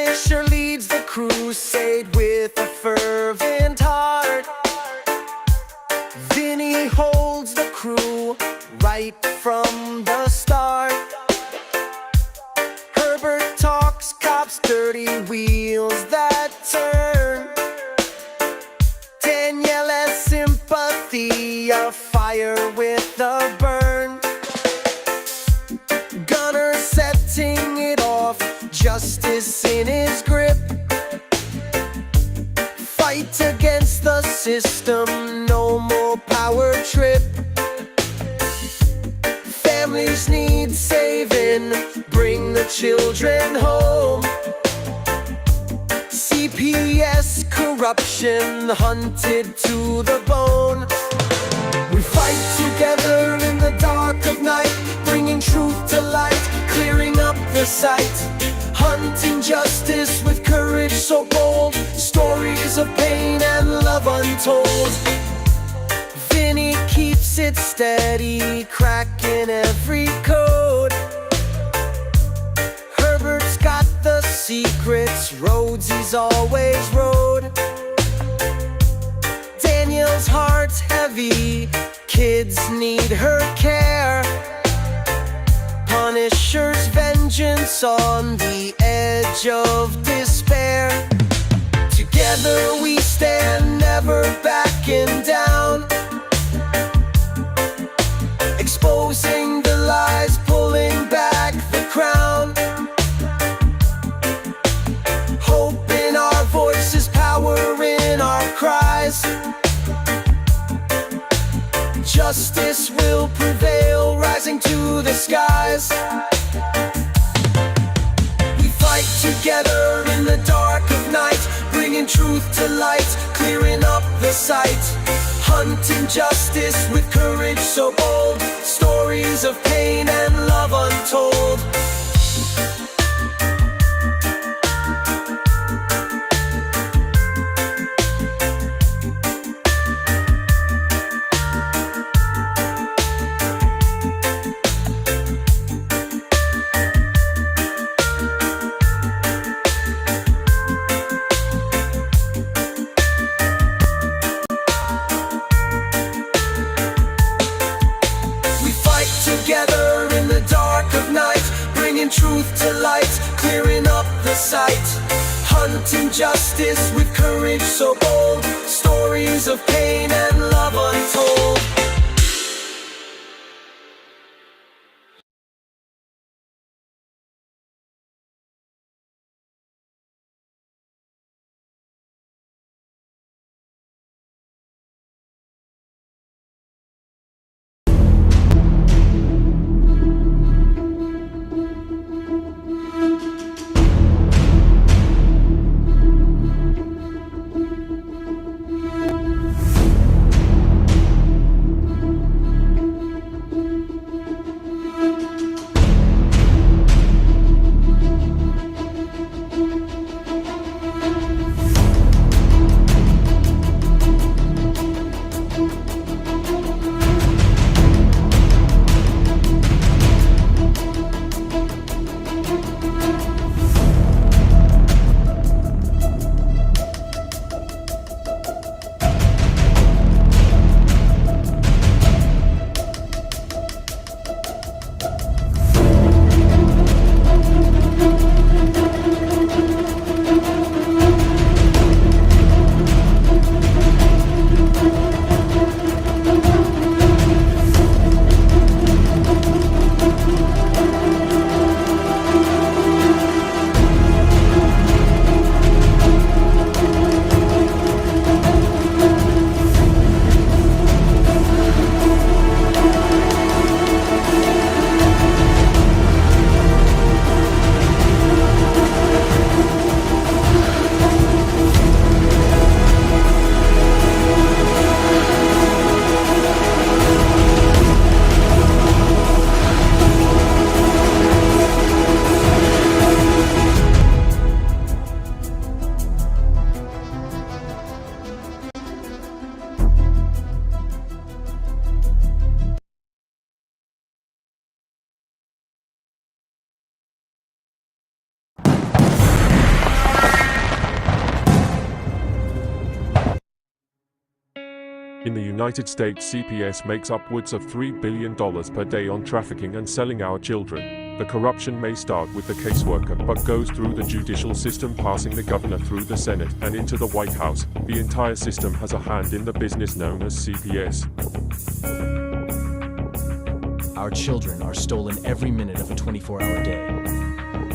Punisher leads the crusade with a fervent heart. Vinny holds the crew right from the start. Herbert talks cops' dirty wheels that turn. Danielle has sympathy, a fire with a burn. Gunner setting it off, justice in his grip. Fight against the system, no more power trip. Families need saving, bring the children home. CPS corruption hunted to the bone. We fight together in the dark of night, bringing truth to light, clearing up the sight. Hunting justice with courage so bold, stories of pain and love untold. Vinny keeps it steady, cracking every code. Herbert's got the secrets, roads he's always rode. Danielle's heart's heavy, kids need her care. Punisher's vengeance on the edge of despair. Together we stand, never backing down, exposing the lies, pulling back the crown. Hope in our voices, power in our cries. Justice will prevail, rising to the skies. We fight together in the dark of night, bringing truth to light, clearing up the sight. Hunting justice with courage so bold, stories of pain and love untold. Together in the dark of night, bringing truth to light, clearing up the sight. Hunting justice with courage so bold, stories of pain and love untold. In the United States, CPS makes upwards of $3 billion per day on trafficking and selling our children. The corruption may start with the caseworker, but goes through the judicial system, passing the governor through the Senate and into the White House. The entire system has a hand in the business known as CPS. Our children are stolen every minute of a 24-hour day.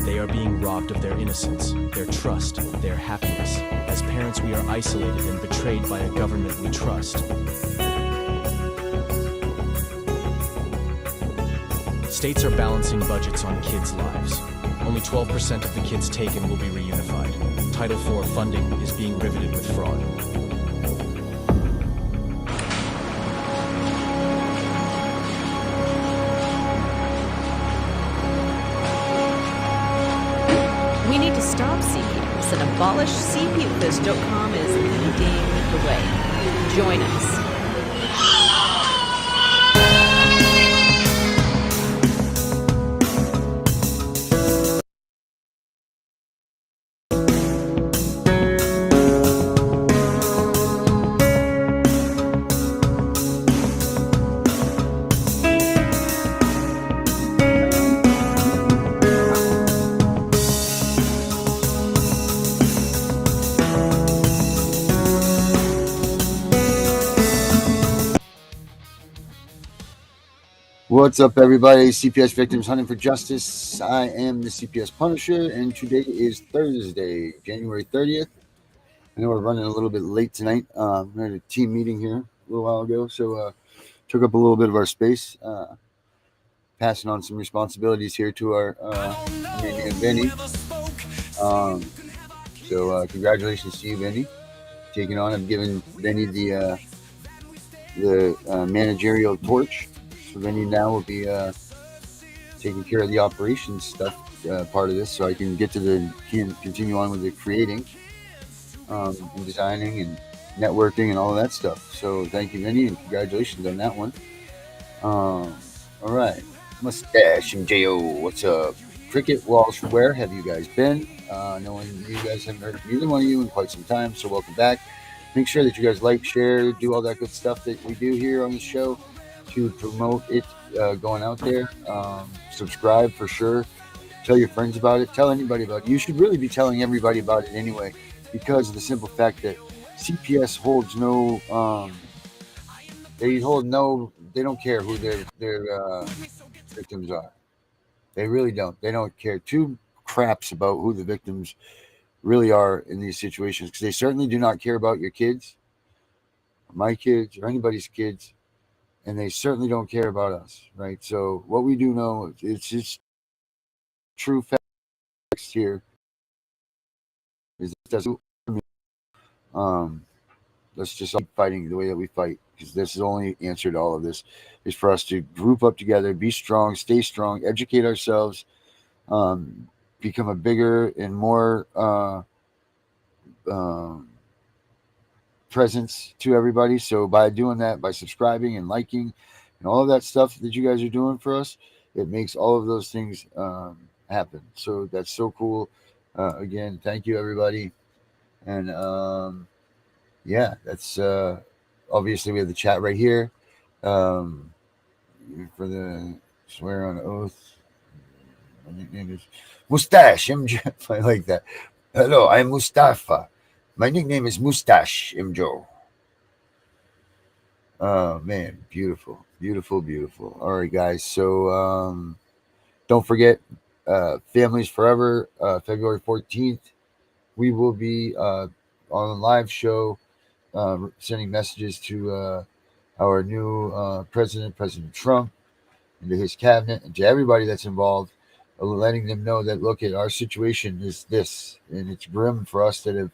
They are being robbed of their innocence, their trust, their happiness. As parents, we are isolated and betrayed by a government we trust. States are balancing budgets on kids' lives. Only 12% of the kids taken will be reunified. Title IV funding is being riveted with fraud. We need to stop CPS and abolish CPS.com is leading the way. Join us. What's up, everybody? CPS Victims Hunting for Justice. I am the CPS Punisher, and today is Thursday, January 30th. I know we're running a little bit late tonight. We had a team meeting here a little while ago, so took up a little bit of our space. Passing on some responsibilities here to our amazing Benny. So congratulations to you, Benny, taking on. I've given Benny the managerial torch. So Benny now will be taking care of the operations stuff, part of this, so I can get to continue on with the creating, and designing and networking and all of that stuff. So thank you, Benny, and congratulations on that one. All right, Mustache and Jo, what's up? Cricket, Walsh, where have you guys been? Knowing you guys haven't heard from either one of you in quite some time, so welcome back. Make sure that you guys like, share, do all that good stuff that we do here on the show to promote it going out there. Subscribe for sure. Tell your friends about it. Tell anybody about it. You should really be telling everybody about it anyway, because of the simple fact that CPS holds no. They don't care who their victims are. They really don't. They don't care two craps about who the victims really are in these situations, because they certainly do not care about your kids, or my kids, or anybody's kids. And they certainly don't care about us, right? So what we do know, it's just true facts here, is that let's just keep fighting the way that we fight, because this is the only answer to all of this, is for us to group up together, be strong, stay strong, educate ourselves, become a bigger and more presence to everybody. So by doing that, by subscribing and liking and all of that stuff that you guys are doing for us, it makes all of those things happen. So that's so cool. Again, thank you, everybody. And yeah, that's obviously we have the chat right here for the swear on oath. My nickname is Mustache MJ. I like that. Hello, I'm Mustafa. My nickname is Mustache Imjo. Oh, man. Beautiful. Beautiful, beautiful. All right, guys. So don't forget, Families Forever, February 14th. We will be on a live show sending messages to our new President Trump, and to his cabinet, and to everybody that's involved, letting them know that, look, at our situation is this, and it's grim for us that have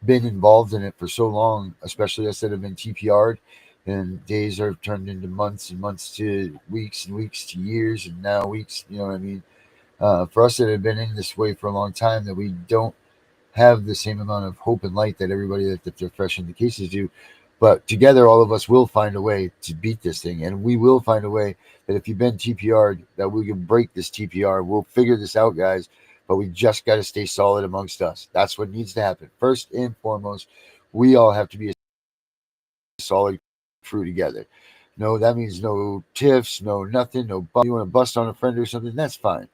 been involved in it for so long, especially us that have been TPR'd, and days are turned into months and months to weeks and weeks to years, and now weeks, you know what I mean? For us that have been in this way for a long time, that we don't have the same amount of hope and light that everybody that they're fresh in the cases do. But together, all of us will find a way to beat this thing, and we will find a way that if you've been TPR'd, that we can break this TPR. We'll figure this out, guys. But we just got to stay solid amongst us. That's what needs to happen. First and foremost, we all have to be a solid through together. No, that means no tiffs, no nothing, no you want to bust on a friend or something, that's fine.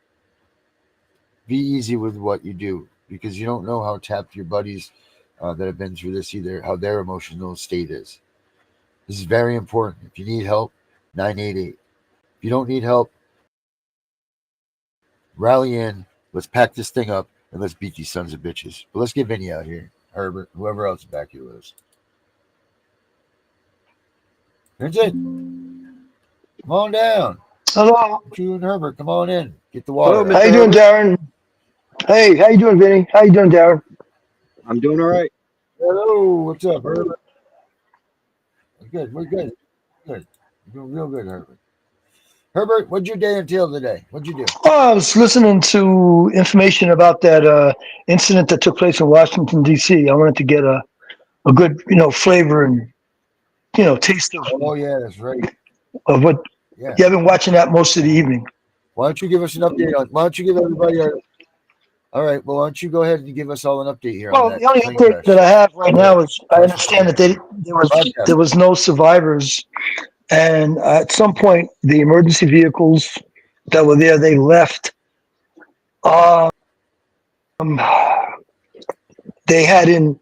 Be easy with what you do because you don't know how tapped your buddies that have been through this either, how their emotional state is. This is very important. If you need help, 988. If you don't need help, rally in. Let's pack this thing up and let's beat these sons of bitches. But let's get Vinny out here, Herbert, whoever else is back here with us. Vincent, come on down. Hello. You and Herbert, come on in. Get the Hello, water How out. you Mr. doing, Herbert. Darren? Hey, how you doing, Vinny? How you doing, Darren? I'm doing all right. Hello, what's up, Herbert? We're good. We're good. Good. You're doing real good, Herbert. Herbert, what'd your day entail today? What'd you do? Oh, I was listening to information about that incident that took place in Washington, D.C. I wanted to get a good, flavor and, taste Oh, yeah, that's right. of what. Yeah. Yeah, I've been watching that most of the evening. Why don't you give us an update on? Why don't you give everybody our? All right. Well, why don't you go ahead and give us all an update here on Well, that the only plane update crash? that I have right Yeah. now is I understand that there was no survivors, and at some point the emergency vehicles that were there they left. Um, they had in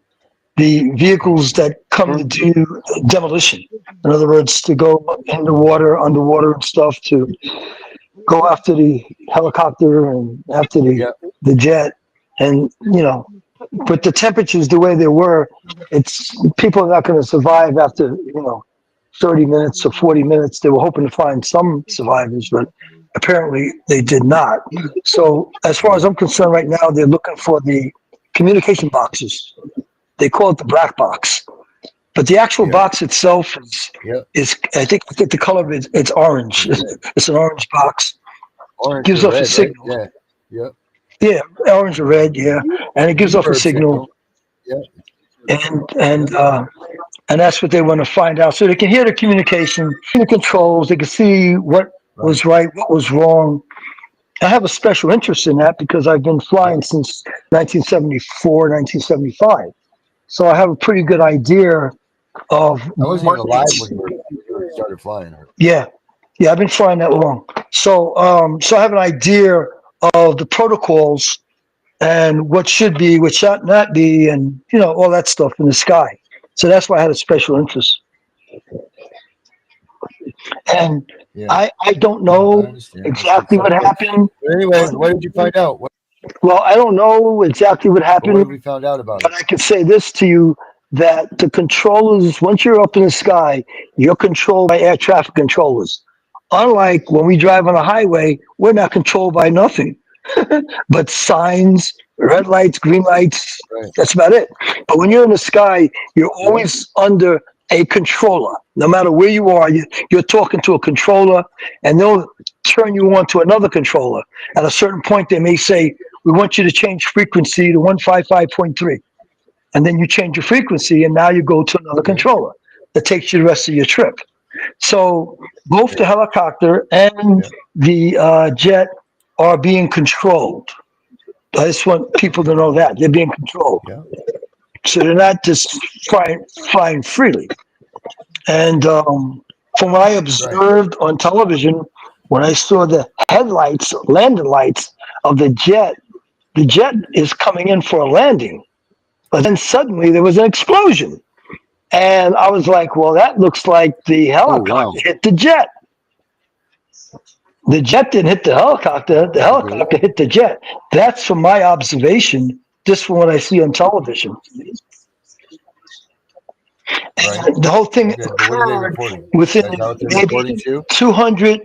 the vehicles that come to do demolition. In other words, to go in the water, underwater and stuff, to go after the helicopter and after Yeah. the jet. And, with the temperatures the way they were, it's people are not going to survive after, 30 minutes or 40 minutes. They were hoping to find some survivors, but apparently they did not. So as far as I'm concerned right now, they're looking for the communication boxes. They call it the black box, but the actual Yeah. box itself is Yeah. is I think the color of it's orange. It's an orange box. Orange Gives or off a red, right? signal. Yeah. Yeah. Yeah, orange or red. Yeah, and it gives off a Bird signal, Yeah. and that's what they want to find out, so they can hear the communication, the controls. They can see what Right. was right, what was wrong. I have a special interest in that because I've been Yeah. flying since 1974, 1975. So I have a pretty good idea of I wasn't what even alive it's. when you started flying. Herbert. Yeah, yeah, I've been flying that long. So I have an idea of the protocols and what should be, what should not be, and all that stuff in the sky. So that's why I had a special interest. And Yeah. I don't Yeah. I know understand. exactly what happened. But anyways, what did you find out? Well, I don't know exactly what What have happened, we found out about but it? I can say this to you that the controllers, once you're up in the sky, you're controlled by air traffic controllers. Unlike when we drive on a highway, we're not controlled by nothing but signs, red lights, green lights. Right. That's about it. But when you're in the sky, you're Yeah. always under a controller. No matter where you are, you're talking to a controller, and they'll turn you on to another controller. At a certain point, they may say, "We want you to change frequency to 155.3." And then you change your frequency, and now you go to another Okay. controller that takes you the rest of your trip. So both the helicopter and Yeah. the jet are being controlled. I just want people to know that they're being controlled, Yeah. so they're not just flying freely. And from what I Right. observed on television, when I saw the headlights, landing lights of the jet is coming in for a landing. But then suddenly there was an explosion. And I was like, well, that looks like the Oh wow. helicopter hit the jet. The jet didn't hit the helicopter. The Okay. helicopter hit the jet. That's from my observation, just from what I see on television. Right. And the whole thing Okay. But what are they occurred reporting? within That's how they're maybe reporting too. 200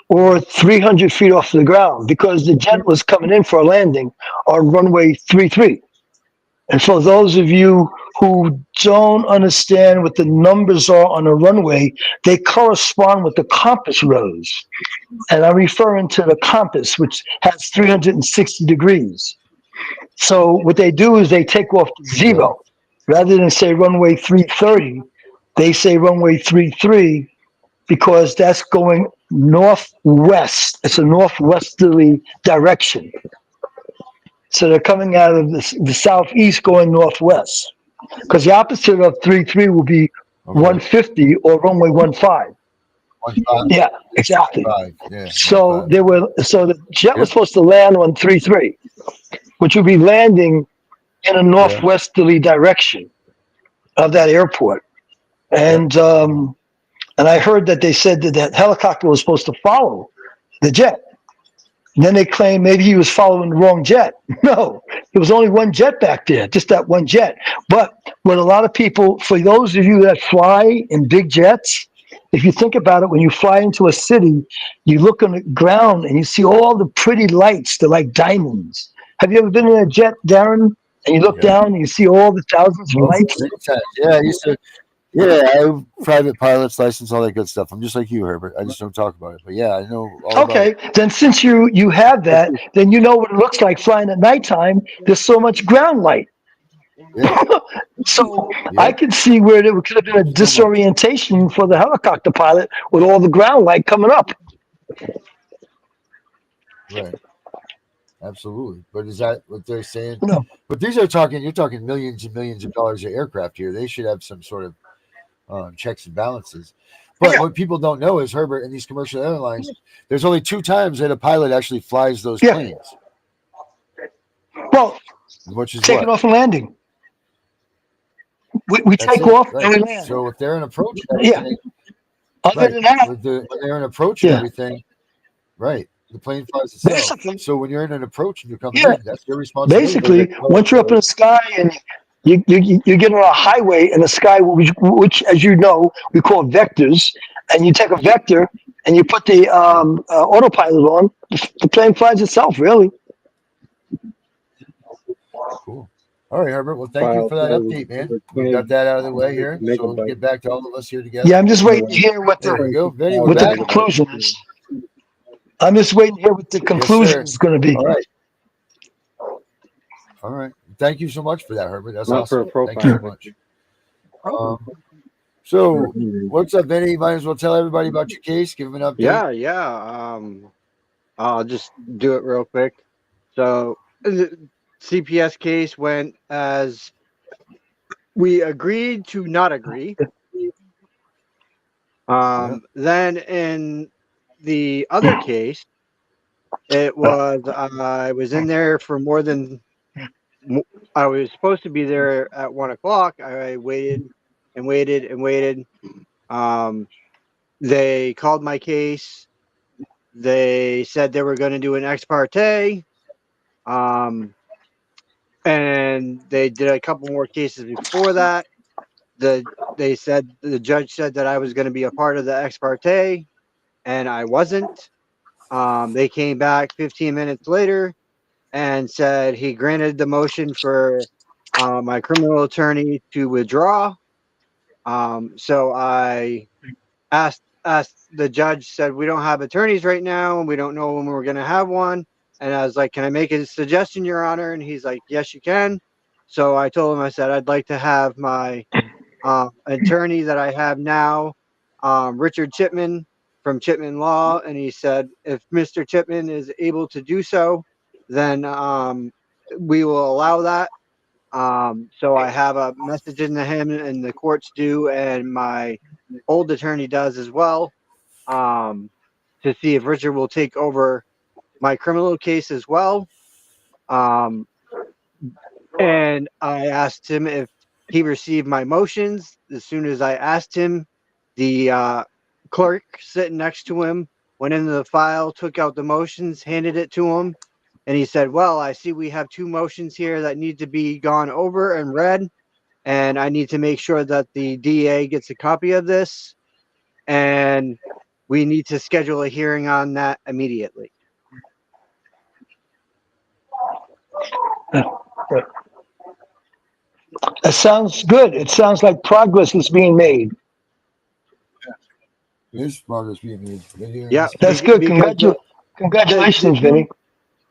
or 300 feet off the ground because the jet was coming in for a landing on runway 33. And for those of you who don't understand what the numbers are on a runway, they correspond with the compass rose. And I'm referring to the compass, which has 360 degrees. So what they do is they take off the Yeah. zero. Rather than say runway 330, they say runway 33 because that's going northwest. It's a northwesterly direction. So they're coming out of the southeast going northwest. Because the opposite of 33 will be Okay. 150 or runway 15. 1-5. Yeah, exactly. 5. Yeah. So 1-5. so the jet was Yep. supposed to land on 33, which would be landing in a Yeah. northwesterly direction of that airport. Yep. And I heard that they said that that helicopter was supposed to follow the jet. And then they claimed maybe he was following the wrong jet. No, there was only one jet back there, just that one jet. But what a lot of people, for those of you that fly in big jets, if you think about it, when you fly into a city, you look on the ground and you see all the pretty lights. They're like diamonds. Have you ever been in a jet, Darren? And you look Yeah. down and you see all the thousands of Oh, lights? many times. Yeah. I used to. Yeah. I have private pilot's license, all that good stuff. I'm just like you, Herbert. I just don't talk about it. But yeah, I know all about it. Okay, then since you have that, then you know what it looks like flying at nighttime. There's so much ground light. Yeah. So I Yep. could see where there could have been a So much. disorientation for the helicopter pilot with all the ground light coming up. Right. Absolutely. But is that what they're saying? No. But these are talking. You're talking millions and millions of dollars of aircraft here. They should have some sort of checks and balances. But Yeah. what people don't know is, Herbert, in these commercial airlines, there's only 2 times that a pilot actually flies those Yeah. planes, Well, which is taking what? off and landing. We That's take it, off right? and we land. So if they're in approach and Yeah. everything, Other right? than that, When they're in approach and yeah. everything, right? The plane flies itself. Basically, So when you're in an approach and you're coming yeah. in, that's your responsibility. Basically, once you're up in the sky and you get on a highway in the sky, which as you know, we call vectors, and you take a vector and you put the autopilot on, the plane flies itself, really. Cool. All right, Herbert. Well, thank you File for that says update, man. the We got that out of the way here, so we can megabyte. get back to all of us here together. Yeah, I'm just waiting to hear what There we the go. Vinny, we're back. conclusion is. I'm just waiting to hear what the Yes, conclusion sir. is going to be. All right. All right. Thank you so much for that, Herbert. That's Not for a awesome. Thank you so profile. much. So, what's up, Vinny? Might as well tell everybody about your case. Give them an update. Yeah. I'll just do it real quick. So the CPS case went as we agreed to not agree. Then in the other case, it was I was in there for more than I was supposed to be there at 1:00. I waited and waited and waited. They called my case. They said they were going to do an ex parte. And they did a couple more cases before that. The judge said that I was going to be a part of the ex parte, and I wasn't. They came back 15 minutes later and said he granted the motion for my criminal attorney to withdraw. So I asked the judge, said we don't have attorneys right now and we don't know when we're going to have one. And I was like, can I make a suggestion, Your Honor? And he's like, yes, you can. So I told him, I said, I'd like to have my attorney that I have now, Richard Chipman from Chipman Law. And he said, if Mr. Chipman is able to do so, then we will allow that. So I have a message into him, and the courts do, and my old attorney does as well, to see if Richard will take over my criminal case as well. And I asked him if he received my motions. As soon as I asked him, the clerk sitting next to him went into the file, took out the motions, handed it to him, and he said, well, I see we have 2 motions here that need to be gone over and read, and I need to make sure that the DA gets a copy of this, and we need to schedule a hearing on that immediately. That sounds good. It sounds like progress is being made. There's progress being made. Yeah, That's good. because Congratulations, Vinny.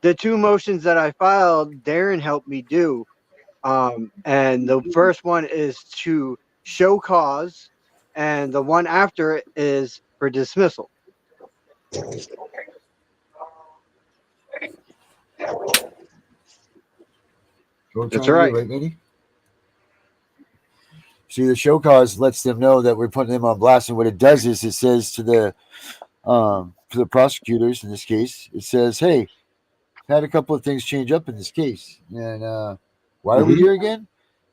the 2 motions that I filed, Darren helped me do. And the first one is to show cause, and the one after it is for dismissal. That's right. Right, Vinny? See, the show cause lets them know that we're putting them on blast, and what it does is it says to the prosecutors in this case, it says, "Hey, had a couple of things change up in this case, and why are we Mhm. here again?"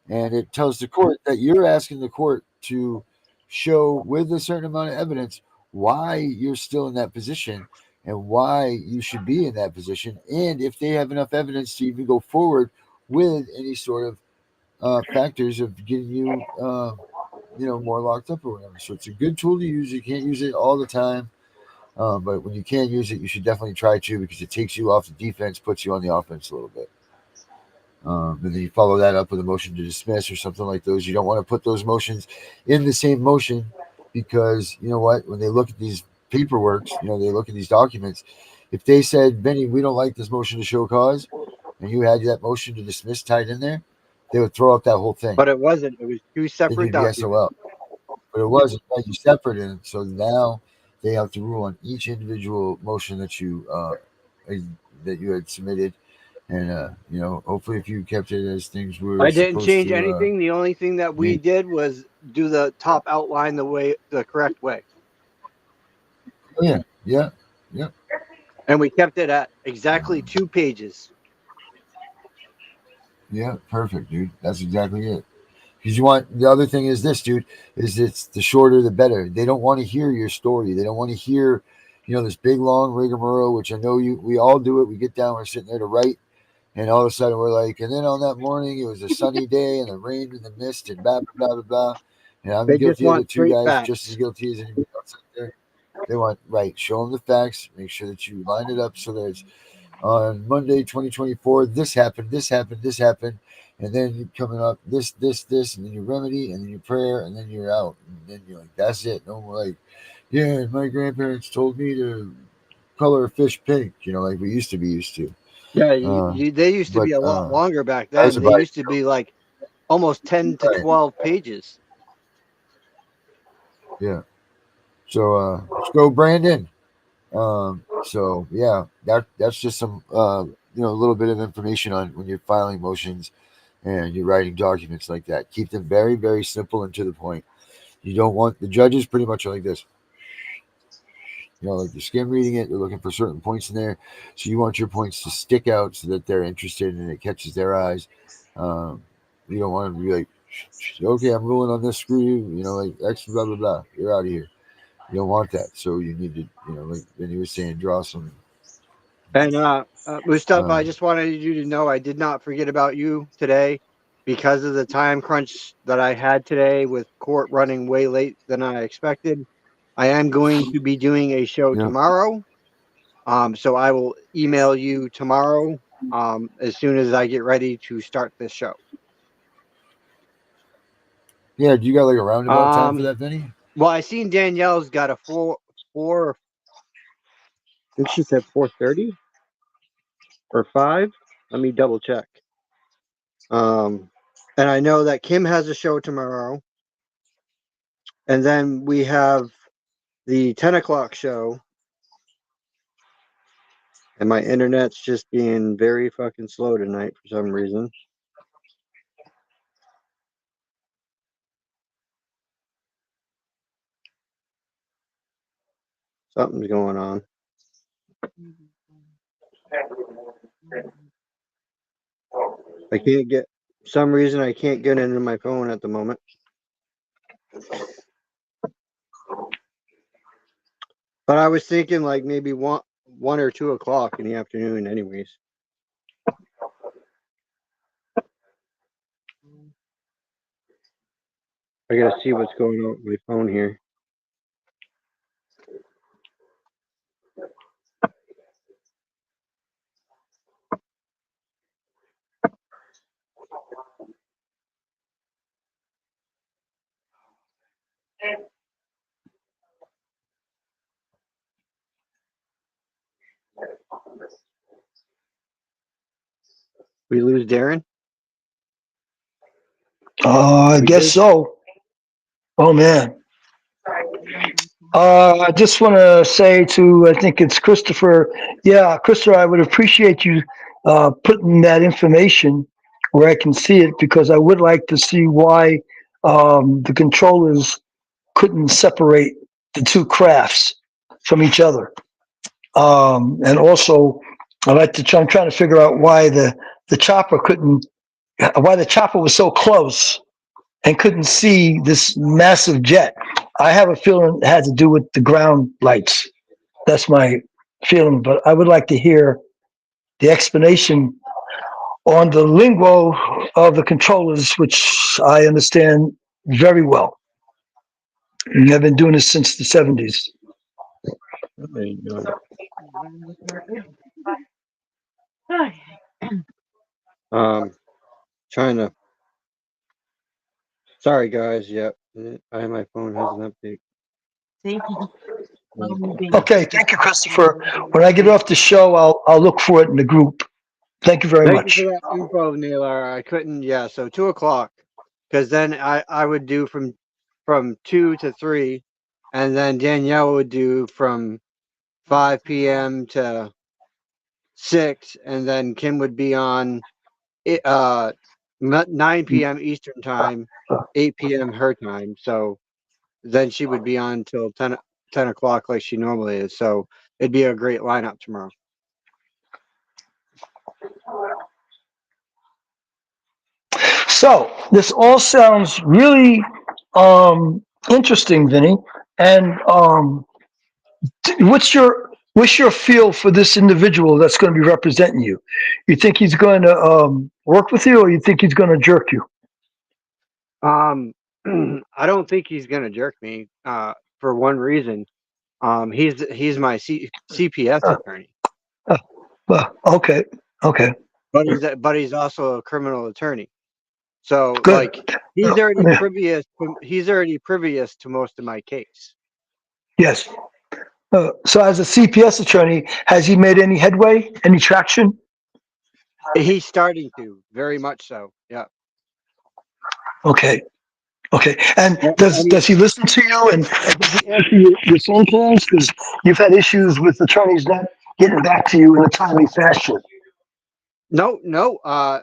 And it tells the court that you're asking the court to show with a certain amount of evidence why you're still in that position and why you should be in that position, and if they have enough evidence to even go forward with any sort of factors of getting you, more locked up or whatever. So it's a good tool to use. You can't use it all the time, but when you can use it, you should definitely try to, because it takes you off the defense, puts you on the offense a little bit. And then you follow that up with a motion to dismiss or something like those. You don't want to put those motions in the same motion, because you know what? When they look at these paperworks, they look at these documents. If they said, "Benny, we don't like this motion to show cause," and you had that motion to dismiss tied in there, they would throw out that whole thing. But it wasn't. It was two Then separate you'd be documents. SOL. But it wasn't. Right? You separated it. So now they have to rule on each individual motion that you had submitted. And hopefully, if you kept it as things were I didn't supposed change to anything. The only thing that we be. did was do the top outline the correct way. Oh, yeah, yeah, yeah, And we kept it at exactly 2 pages. yeah. Perfect, dude. That's exactly it. Because you want, the other thing is this, dude, is it's the shorter the better. They don't want to hear your story. They don't want to hear, this big long rigmarole, which I know we all do it. We get down, we're sitting there to write, and all of a sudden we're like, and then on that morning it was a sunny day and the rain and the mist and blah blah blah blah blah. And I'm They just guilty of want it too, straight guys, just as facts. guilty as anybody else out there. They want, right, show them the facts, make sure that you line it up so that it's on Monday, 2024, this happened, this happened, this happened, and then you coming up this, and then your remedy, and then your prayer, and then you're out, and then you're like, that's it. No more like, yeah, my grandparents told me to color a fish pink, like we used to be used to. Yeah, Uh, they used to but be a lot longer back that was then. They about it. used to be like almost 10 to Right. 12 pages. Yeah. So let's go, Brandon. So yeah, that's just some a little bit of information on when you're filing motions and you're writing documents like that. Keep them very, very simple and to the point. You don't want, the judges pretty much are like this. Like the skim reading it, they're looking for certain points in there. So you want your points to stick out so that they're interested and it catches their eyes. Um, you don't want to be like, okay, I'm ruling on this, screw you, like X, blah, blah, blah. You're out of here. You don't want that. So you need to, like Benny was saying, draw some. And Mustafa, Uh, I just wanted you to know I did not forget about you today because of the time crunch that I had today with court running way late than I expected. I am going to be doing a show yeah. tomorrow. So I will email you tomorrow as soon as I get ready to start this show. Yeah. Do you got like a roundabout time for Um, that, Benny? well, I seen Danielle's got a four. I think she said 4:30 or 5. Let me double check. And I know that Kim has a show tomorrow, and then we have the 10 o'clock show. And my internet's just being very fucking slow tonight for some reason. Something's going on. I can't get some reason I can't get into my phone at the moment. But I was thinking like maybe 1 or 2 o'clock in the afternoon, anyways. I gotta see what's going on with my phone here. We lose Darren? I We guess did. so. Oh man. I just want to say to, I think it's Christopher. Yeah, Christopher, I would appreciate you putting that information where I can see it, because I would like to see why the controllers couldn't separate the two crafts from each other. And also, I'm trying to figure out why the chopper couldn't, why the chopper was so close and couldn't see this massive jet. I have a feeling it had to do with the ground lights. That's my feeling, but I would like to hear the explanation on the lingo of the controllers, which I understand very well. And I've been doing this since the 70s. There you go. Trying to. Sorry, guys. Yep, my phone has an update. Okay, thank you, Christopher. When I get off the show, I'll look for it in the group. Thank you very Thank you much. for that info, Naylor. I couldn't. Yeah, so 2 o'clock, because then I would do from 2 to 3, and then Danielle would do from 5 p.m. to 6, and then Kim would be on 9 p.m. Eastern time, 8 p.m. her time. So then she would be on till 10 o'clock like she normally is. So it'd be a great lineup tomorrow. So this all sounds really interesting, Vinny. And what's your feel for this individual that's going to be representing you? You think he's going to work with you, or you think he's going to jerk you? I don't think he's gonna jerk me. For one reason. He's my CPS Uh, attorney, okay, okay, but he's also a criminal attorney. So good. like he's already previous. He's already previous to most of my case. Yes. So, as a CPS attorney, has he made any headway, any traction? He's starting to, very much so. Yeah. Okay, okay. And Yeah, does he listen to you, and does he answer your phone calls? Because you've had issues with attorneys not getting back to you in a timely fashion. no.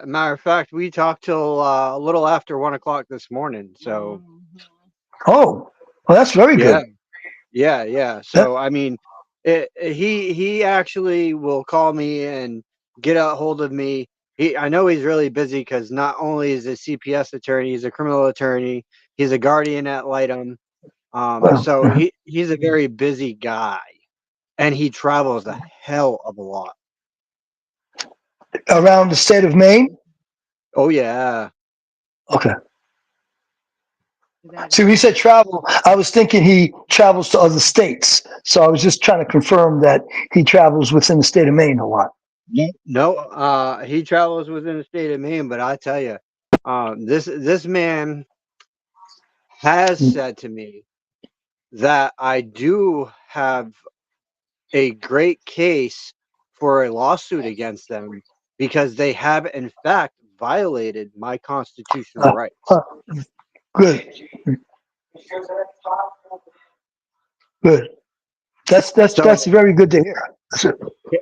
Matter of fact, we talked till a little after 1 o'clock this morning. So Oh, well, that's very yeah, good. yeah. That, So I mean, he actually will call me and get a hold of me. I know he's really busy because not only is he a CPS attorney, he's a criminal attorney. He's a guardian at Lightham. So he's a very busy guy, and he travels a hell of a lot. around the state of Maine. Oh yeah. Okay. See, when you said travel, I was thinking he travels to other states. So I was just trying to confirm that he travels within the state of Maine a lot. No, he travels within the state of Maine, but I tell you, this man has said to me that I do have a great case for a lawsuit against them because they have in fact violated my constitutional Uh, rights. uh, good, good. So That's very good to hear.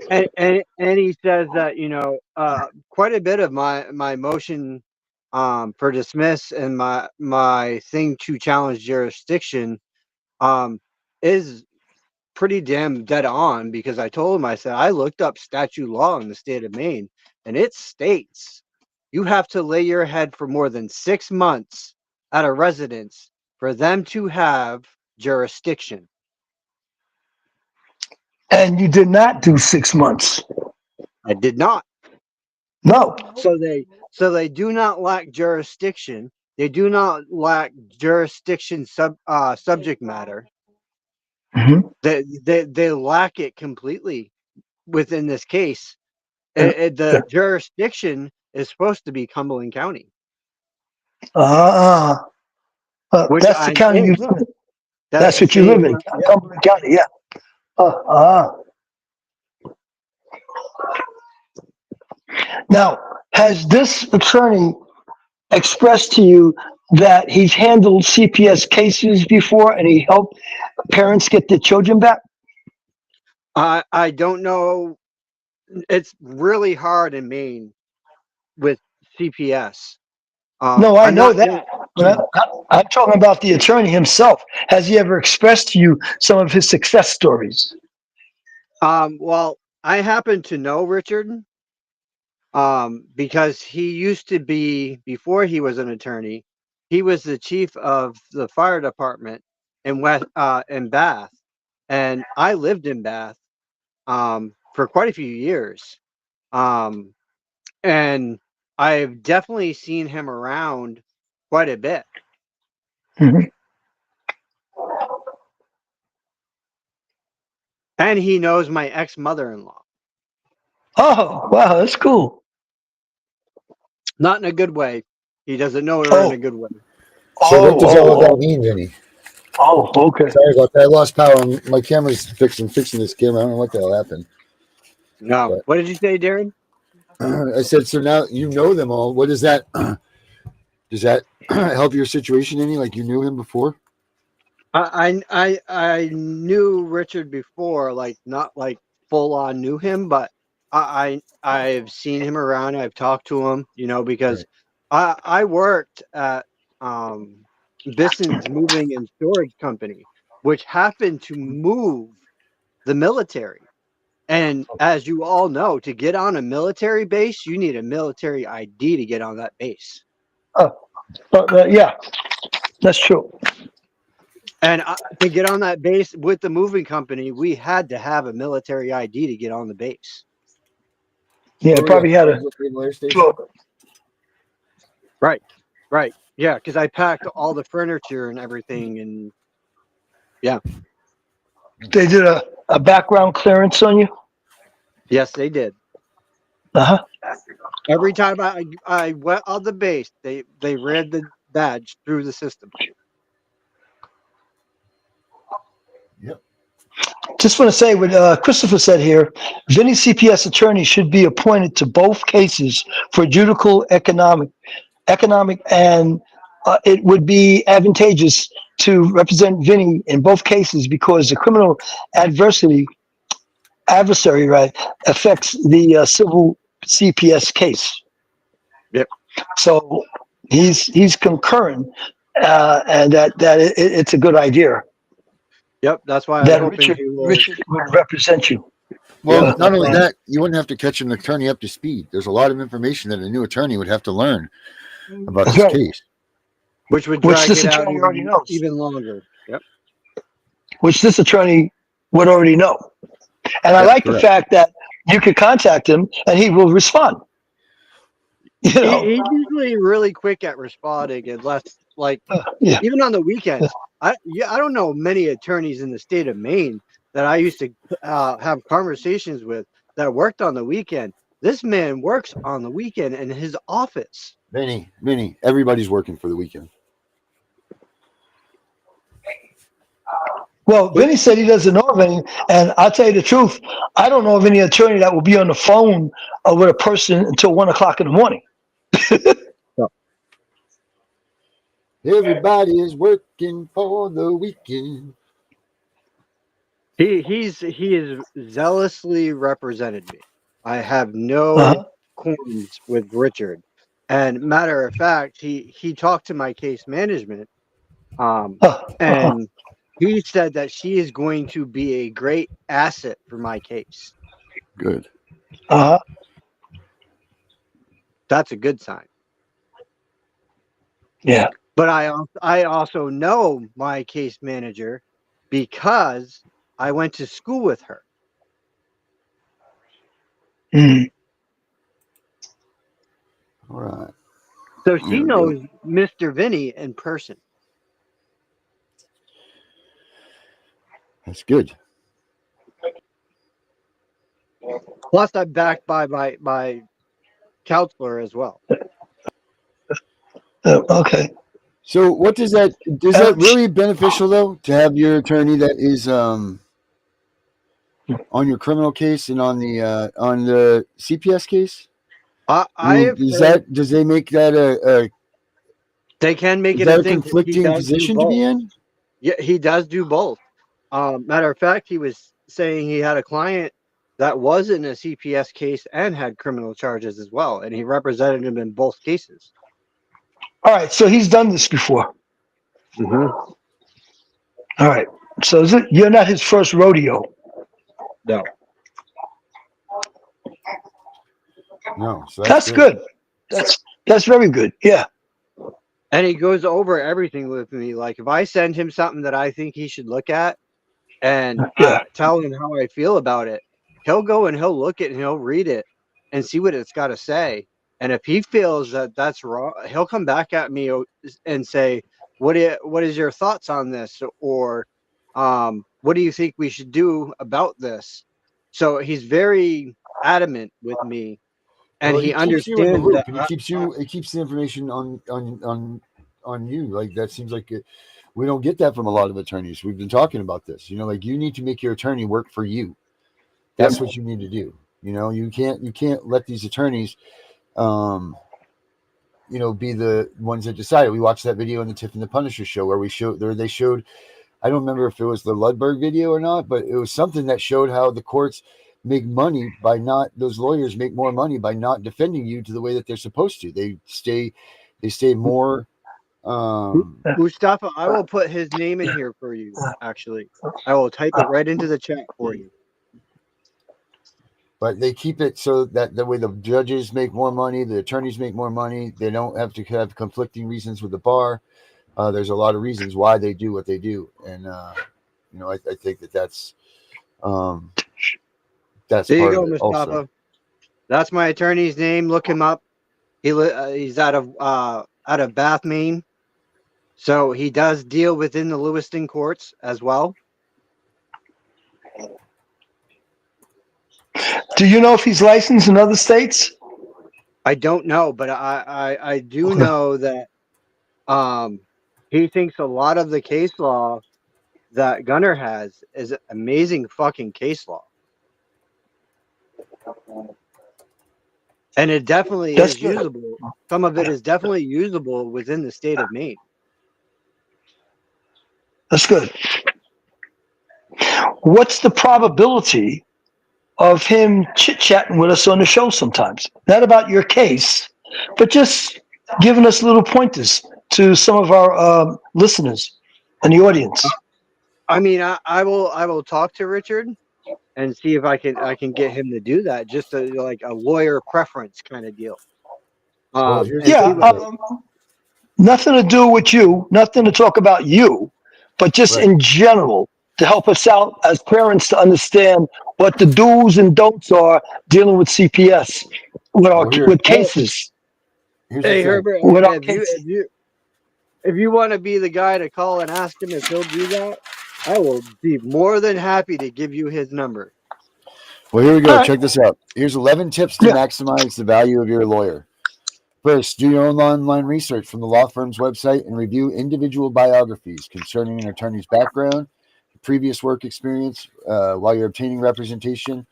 and he says that quite a bit of my motion for dismiss and my thing to challenge jurisdiction is pretty damn dead on, because I told him, I said, I looked up statute law in the state of Maine, and it states you have to lay your head for more than 6 months at a residence for them to have jurisdiction. And you did not do 6 months. I did not. No. So they do not lack jurisdiction. They do not lack jurisdiction subject matter. Hmm. They lack it completely within this case. Yeah. The jurisdiction is supposed to be Cumberland County, Uh, which that's the I county you think live in. That's that what you see, live in, Cumberland County. Yeah. Uh, Now, has this attorney expressed to you that he's handled CPS cases before and he helped parents get their children back? I don't know. It's really hard in Maine with CPS. No, I I'm know not that. I'm talking about the attorney himself. Has he ever expressed to you some of his success stories? Well, I happen to know Richard, because he used to be, before he was an attorney, he was the chief of the fire department in Bath, and I lived in Bath for quite a few years, um, and I've definitely seen him around quite a bit. Mhm. And he knows my ex-mother-in-law. Oh, wow, that's cool. Not in a good way. He doesn't know her in a Oh, good way. So what does all of that oh, mean, Vinny? okay. Sorry about that. I lost power. My camera's fixing this camera. I don't know what the hell happened. No. But What did you say, Darren? I said, so now you know them all. What does that does that help your situation any? Like you knew him before? I knew Richard before, like not like full on knew him, but I've seen him around. I've talked to him, because Right. I worked at Bisson's Moving and Storage Company, which happened to move the military. And as you all know, to get on a military base, you need a military ID to get on that base. Oh, yeah, that's true. And to get on that base with the moving company, we had to have a military ID to get on the base. Yeah, Where were you probably at? had a. Air Station? Well, Right, right. Yeah, because I packed all the furniture and everything. And yeah, they did a background clearance on you. yes, they did. Uh huh. Every time I went on the base, they read the badge through the system. Yep. Just want to say what Christopher said here. Vinny CPS attorney should be appointed to both cases for judicial economic, and it would be advantageous to represent Vinny in both cases because the criminal adversary right affects the civil CPS case. Yep. So he's concurrent, and that it's a good idea Yep, that's why I'm that hoping he will. Richard would represent you. Well, Yep, not that's only why. that, you wouldn't have to catch an attorney up to speed. There's a lot of information that a new attorney would have to learn about That's this right. case. Which would Which drag this it out attorney already knows. even longer. Yep. Which this attorney would already know. And I Yep, like the correct. fact that you could contact him and he will respond. You know, He's usually really quick at responding, unless like yeah. even on the weekends. I don't know many attorneys in the state of Maine that I used to have conversations with that worked on the weekend. This man works on the weekend in his office. Vinny, everybody's working for the weekend. Well, Vinny said he doesn't know of any, and I'll tell you the truth. I don't know of any attorney that will be on the phone with a person until 1 o'clock in the morning. Everybody is working for the weekend. He is zealously represented me. I have no Uh-huh. qualms with Richard. And matter of fact, he talked to my case management, and he said that she is going to be a great asset for my case. Good. Uh-huh. That's a good sign. Yeah. But I also know my case manager because I went to school with her. Mm. All right. So she There we knows go. Mr. Vinny in person. That's good. Plus, I'm backed by my counselor as well. Okay. So what does that is that really beneficial though to have your attorney that is on your criminal case and on the CPS case? I have heard Does they make that they can make is it a that a thing. He conflicting does do position to both. be in? Yeah, he does do both. Matter of fact, he was saying he had a client that was in a CPS case and had criminal charges as well, and he represented him in both cases. All right, so he's done this before. Mm-hmm. All right, so you're not his first rodeo. No. No, so That's good. That's very good. Yeah. And he goes over everything with me. Like if I send him something that I think he should look at and Yeah. tell him how I feel about it, he'll go and he'll look at it and he'll read it and see what it's got to say. And if he feels that that's wrong, he'll come back at me and say, what is your thoughts on this? Or what do you think we should do about this? So he's very adamant with me, and Well, he he keeps you in the understands loop, that and he keeps the information on you. Like that seems like we don't get that from a lot of attorneys. We've been talking about this. You know, like you need to make your attorney work for you. That's what you need to do. You know, you can't let these attorneys, you know, be the ones that decide. We watched that video on the Tiff and the Punisher show where they showed. I don't remember if it was the Ludberg video or not, but it was something that showed how the courts make money by not, those lawyers make more money by not defending you to the way that they're supposed to. They stay more. Mustafa, I will put his name in here for you. Actually, I will type it right into the chat for you. But they keep it so that the way the judges make more money, the attorneys make more money. They don't have to have conflicting reasons with the bar. There's a lot of reasons why they do what they do, and you know, I think that's There you part go, of it Mustafa. also. That's my attorney's name. Look him up. He's out of Bath, Maine. So he does deal within the Lewiston courts as well. Do you know if he's licensed in other states? I don't know, but I do know that he thinks a lot of the case law that Gunner has is amazing fucking case law. And it definitely That's is good. usable. Some of it is definitely usable within the state of Maine. That's good. What's the probability of him chit-chatting with us on the show sometimes? Not about your case, but just giving us little pointers to some of our listeners and the audience. I mean, I will talk to Richard and see if I can get him to do that. Just like a lawyer preference kind of deal. Yeah, nothing to do with you, nothing to talk about you, but just in general to help us out as parents to understand what the do's and don'ts are dealing with CPS with cases. Hey Herbert, With our if you want to be the guy to call and ask him if he'll do that, I will be more than happy to give you his number. Well, here we go. Check this out. Here's 11 tips to maximize the value of your lawyer. First, do your own online research from the law firm's website and review individual biographies concerning an attorney's background, previous work experience while you're obtaining representation.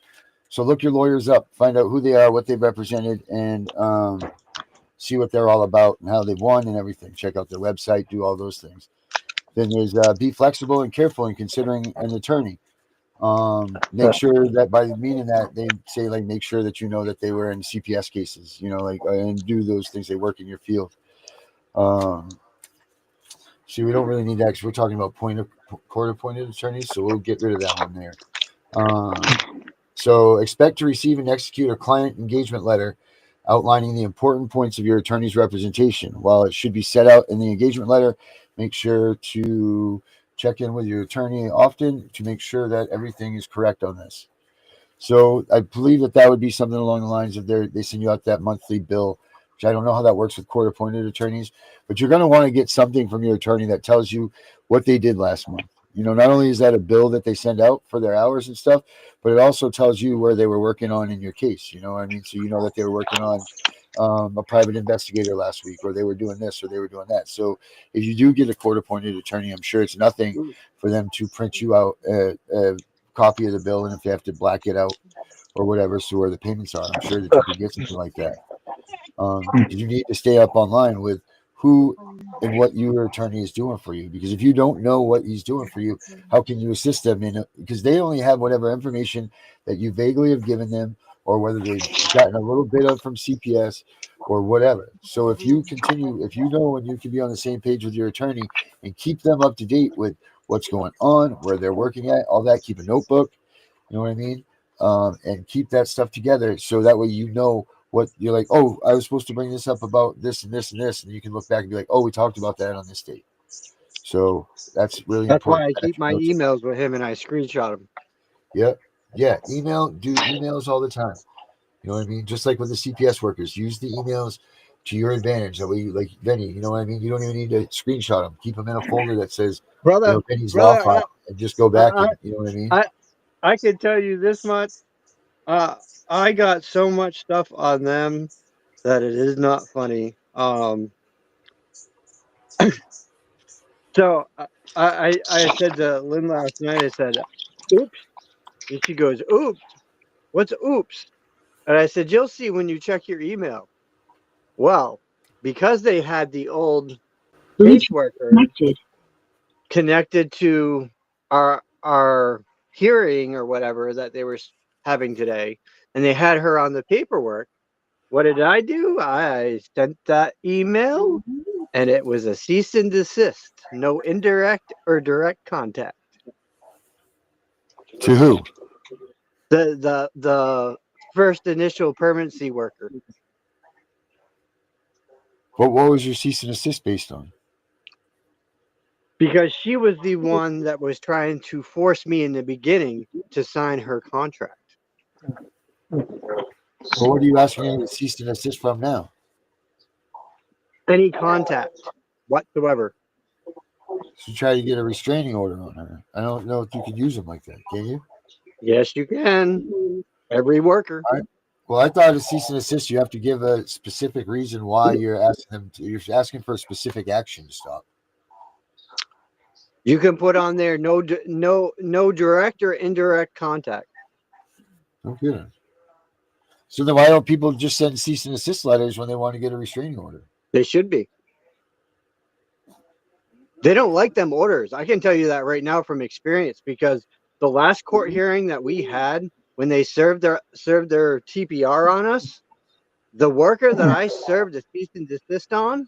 So look your lawyers up, find out who they are, what they've represented, and see what they're all about and how they've won and everything. Check out their website, do all those things. Then there's be flexible and careful in considering an attorney. Make sure that by meaning that they say like make sure that you know that they were in CPS cases, you know, like and do those things. They work in your field. See, we don't really need that because we're talking about court-appointed attorneys, so we'll get rid of that one there. So expect to receive and execute a client engagement letter outlining the important points of your attorney's representation. While it should be set out in the engagement letter, make sure to check in with your attorney often to make sure that everything is correct on this. So I believe that would be something along the lines of they send you out that monthly bill, which I don't know how that works with court-appointed attorneys, but you're going to want to get something from your attorney that tells you what they did last month. You know, not only is that a bill that they send out for their hours and stuff, but it also tells you where they were working on in your case. You know what I mean? So you know that they were working on a private investigator last week, or they were doing this, or they were doing that. So if you do get a court-appointed attorney, I'm sure it's nothing for them to print you out a copy of the bill, and if they have to black it out or whatever, so where the payments are, I'm sure that you can get something like that. You need to stay up online with who and what your attorney is doing for you, because if you don't know what he's doing for you, how can you assist them in it? Because they only have whatever information that you vaguely have given them or whether they've gotten a little bit of from CPS or whatever. So if you continue, if you know and you can be on the same page with your attorney and keep them up to date with what's going on, where they're working at, all that, keep a notebook, you know what I mean? And keep that stuff together so that way you know what you're like, oh, I was supposed to bring this up about this and this and this. And you can look back and be like, oh, we talked about that on this date. So that's really That's why important. I keep my emails with him and I screenshot them. Yeah. Yeah. Do emails all the time. You know what I mean? Just like with the CPS workers, use the emails to your advantage. That way, you, like Benny, you know what I mean? You don't even need to screenshot them. Keep them in a folder that says, Brother, Benny's law brother, file, and just go back and, you know what I mean? I can tell you this much. I got so much stuff on them that it is not funny. So I said to Lynn last night, I said, oops. And she goes, oops. What's oops? And I said, you'll see when you check your email. Well, because they had the old caseworker connected to our hearing or whatever that they were having today, and they had her on the paperwork, what did I do? I sent that email, and it was a cease and desist, no indirect or direct contact. To who? The first initial permanency worker. What was your cease and desist based on? Because she was the one that was trying to force me in the beginning to sign her contract. Well, what are you asking me to cease and desist from now? Any contact whatsoever. So try to get a restraining order on her. I don't know if you could use them like that, can you? Yes, you can. Every worker. Well, I thought a cease and desist, you have to give a specific reason why you're asking them to, you're asking for a specific action to stop. You can put on there no direct or indirect contact. Okay. So then why don't people just send cease and desist letters when they want to get a restraining order? They should be. They don't like them orders. I can tell you that right now from experience, because the last court hearing that we had, when they served their TPR on us, the worker that I served a cease and desist on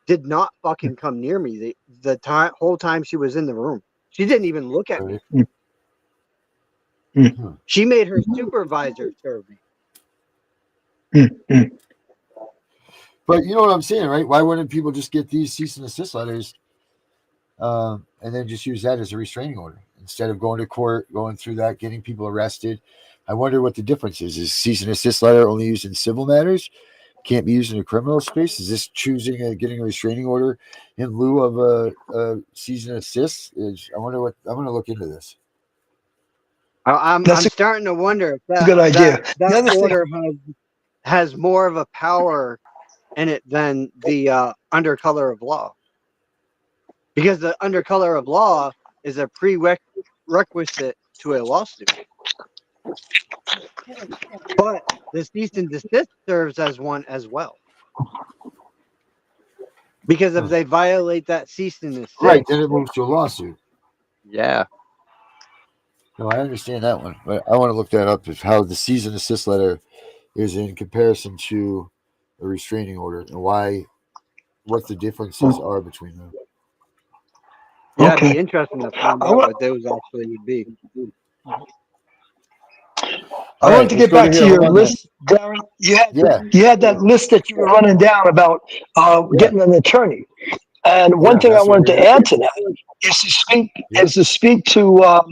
did not fucking come near me the whole time she was in the room. She didn't even look at me. She made her supervisor serve me. But you know what I'm saying, right? Why wouldn't people just get these cease and desist letters and then just use that as a restraining order instead of going to court, going through that, getting people arrested? I wonder what the difference is. Is cease and desist letter only used in civil matters? Can't be used in a criminal space? Is this choosing getting a restraining order in lieu of a cease and desist? I wonder what, I'm going to look into this. I'm starting to wonder if that, good idea. that order has more of a power in it than the under color of law. Because the under color of law is a prerequisite to a lawsuit. But the cease and desist serves as one as well. Because if they violate that cease and desist, right, then it moves to a lawsuit. Yeah. No, I understand that one, but I want to look that up, is how the cease and desist letter is in comparison to a restraining order and what the differences are between them. Yeah, it'd be interesting to find out what those actually would be. I wanted to get back to your list, Darren. You had that list that you were running down about getting an attorney. And one thing I wanted to add to that is to speak to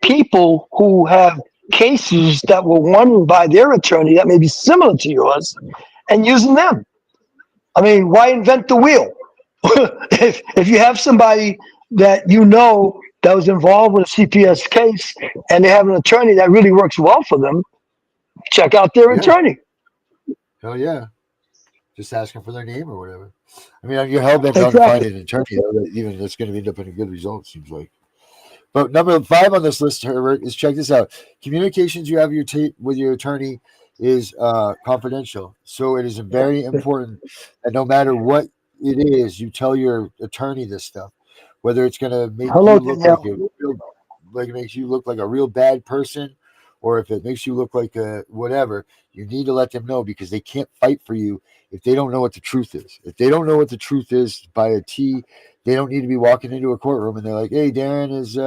people who have cases that were won by their attorney that may be similar to yours, and using them. I mean, why invent the wheel? if you have somebody that you know that was involved with a CPS case and they have an attorney that really works well for them, check out their attorney. Hell yeah. Just asking for their name or whatever. I mean, you're hell-bent on finding an attorney, even that's going to end up in a good result, seems like. But number 5 on this list, Herbert, is, check this out. Communications you have with your attorney is confidential. So it is very important that no matter what it is, you tell your attorney this stuff. Whether it's going to make you look like it makes you look like a real bad person, or if it makes you look like a whatever, you need to let them know, because they can't fight for you if they don't know what the truth is. If they don't know what the truth is by a T, they don't need to be walking into a courtroom and they're like, hey, Darren is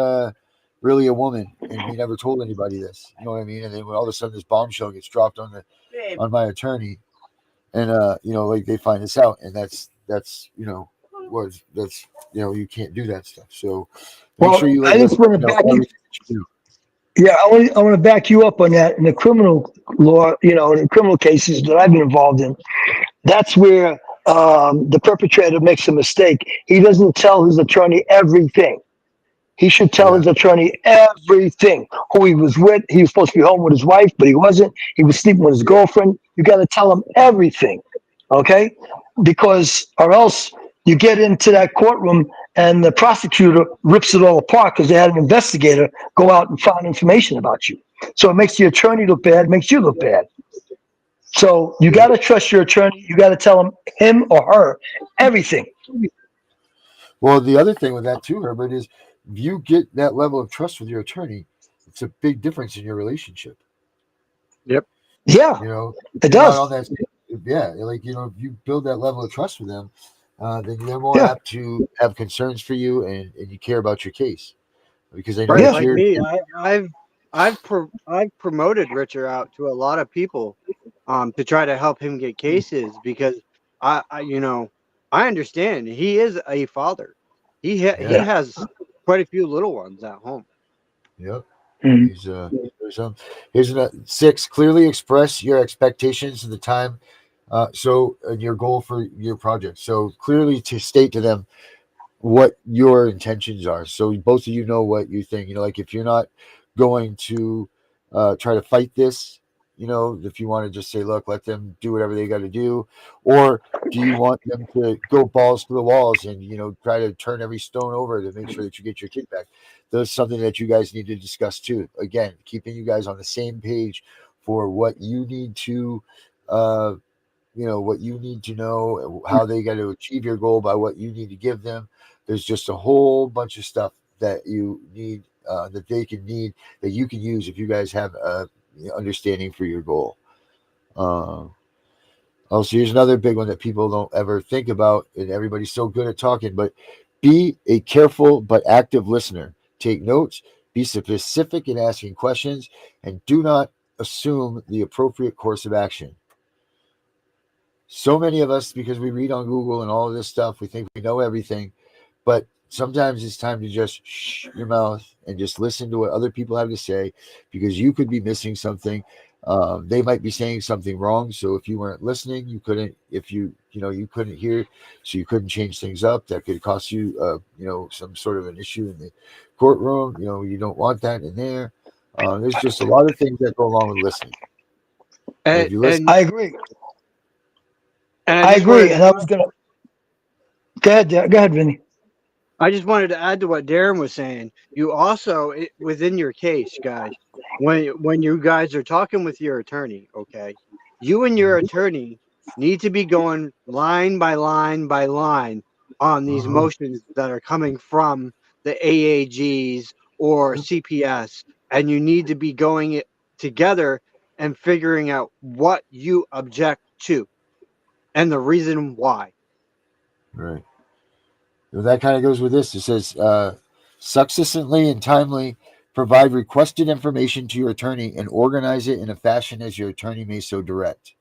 really a woman and we never told anybody this. You know what I mean? And then when all of a sudden this bombshell gets dropped on my attorney, and like they find this out, and that's you can't do that stuff. So make Well, sure you I let just want to know back you. everything that you do. Yeah, I want to back you up on that. In the criminal law, in the criminal cases that I've been involved in, that's where the perpetrator makes a mistake. He doesn't tell his attorney everything. He should tell Yeah. his attorney everything. Who he was with. He was supposed to be home with his wife, but he wasn't. He was sleeping with his girlfriend. You got to tell him everything, okay? Because, or else you get into that courtroom and the prosecutor rips it all apart because they had an investigator go out and find information about you. So it makes the attorney look bad, makes you look bad. So you got to trust your attorney. You got to tell him or her everything. Well, the other thing with that too, Herbert, is if you get that level of trust with your attorney, it's a big difference in your relationship. Yep. Yeah, If it you're not does. on that, yeah, if you build that level of trust with them, then they're more Yeah, apt to have concerns for you, and you care about your case, because they know Right, that yeah, like me, I've promoted Richard out to a lot of people, to try to help him get cases because I understand he is a father. He yeah, has quite a few little ones at home. yep. Mhm. He's here's 6. Clearly express your expectations of the time, and your goal for your project. So clearly to state to them what your intentions are, so both of you know what you think. Like if you're not going to try to fight this, if you want to just say, look, let them do whatever they got to do, or do you want them to go balls to the walls and try to turn every stone over to make sure that you get your kid back? That's something that you guys need to discuss too. Again, keeping you guys on the same page for what you need to uh what you need to know, how they got to achieve your goal by what you need to give them. There's just a whole bunch of stuff that you need, that they can need, that you can use if you guys have a understanding for your goal. Also, here's another big one that people don't ever think about, and everybody's so good at talking, but be a careful but active listener. Take notes, be specific in asking questions, and do not assume the appropriate course of action. So many of us, because we read on Google and all of this stuff, we think we know everything, but sometimes it's time to just shh your mouth and just listen to what other people have to say, because you could be missing something. They might be saying something wrong. So if you weren't listening, you couldn't. If you couldn't hear, so you couldn't change things up. That could cost you, some sort of an issue in the courtroom. You don't want that in there. There's just a lot of things that go along with listening. And And if you listen, and I agree. and I I just wanted agree. to And I was gonna go ahead. Go ahead, Vinny. I just wanted to add to what Darren was saying. You also, within your case, guys, when you guys are talking with your attorney, okay, you and your attorney need to be going line by line by line on these uh-huh, motions that are coming from the AAGs or CPS, and you need to be going it together and figuring out what you object to and the reason why. right. Well, that kind of goes with this. It says, succinctly and timely provide requested information to your attorney and organize it in a fashion as your attorney may so direct.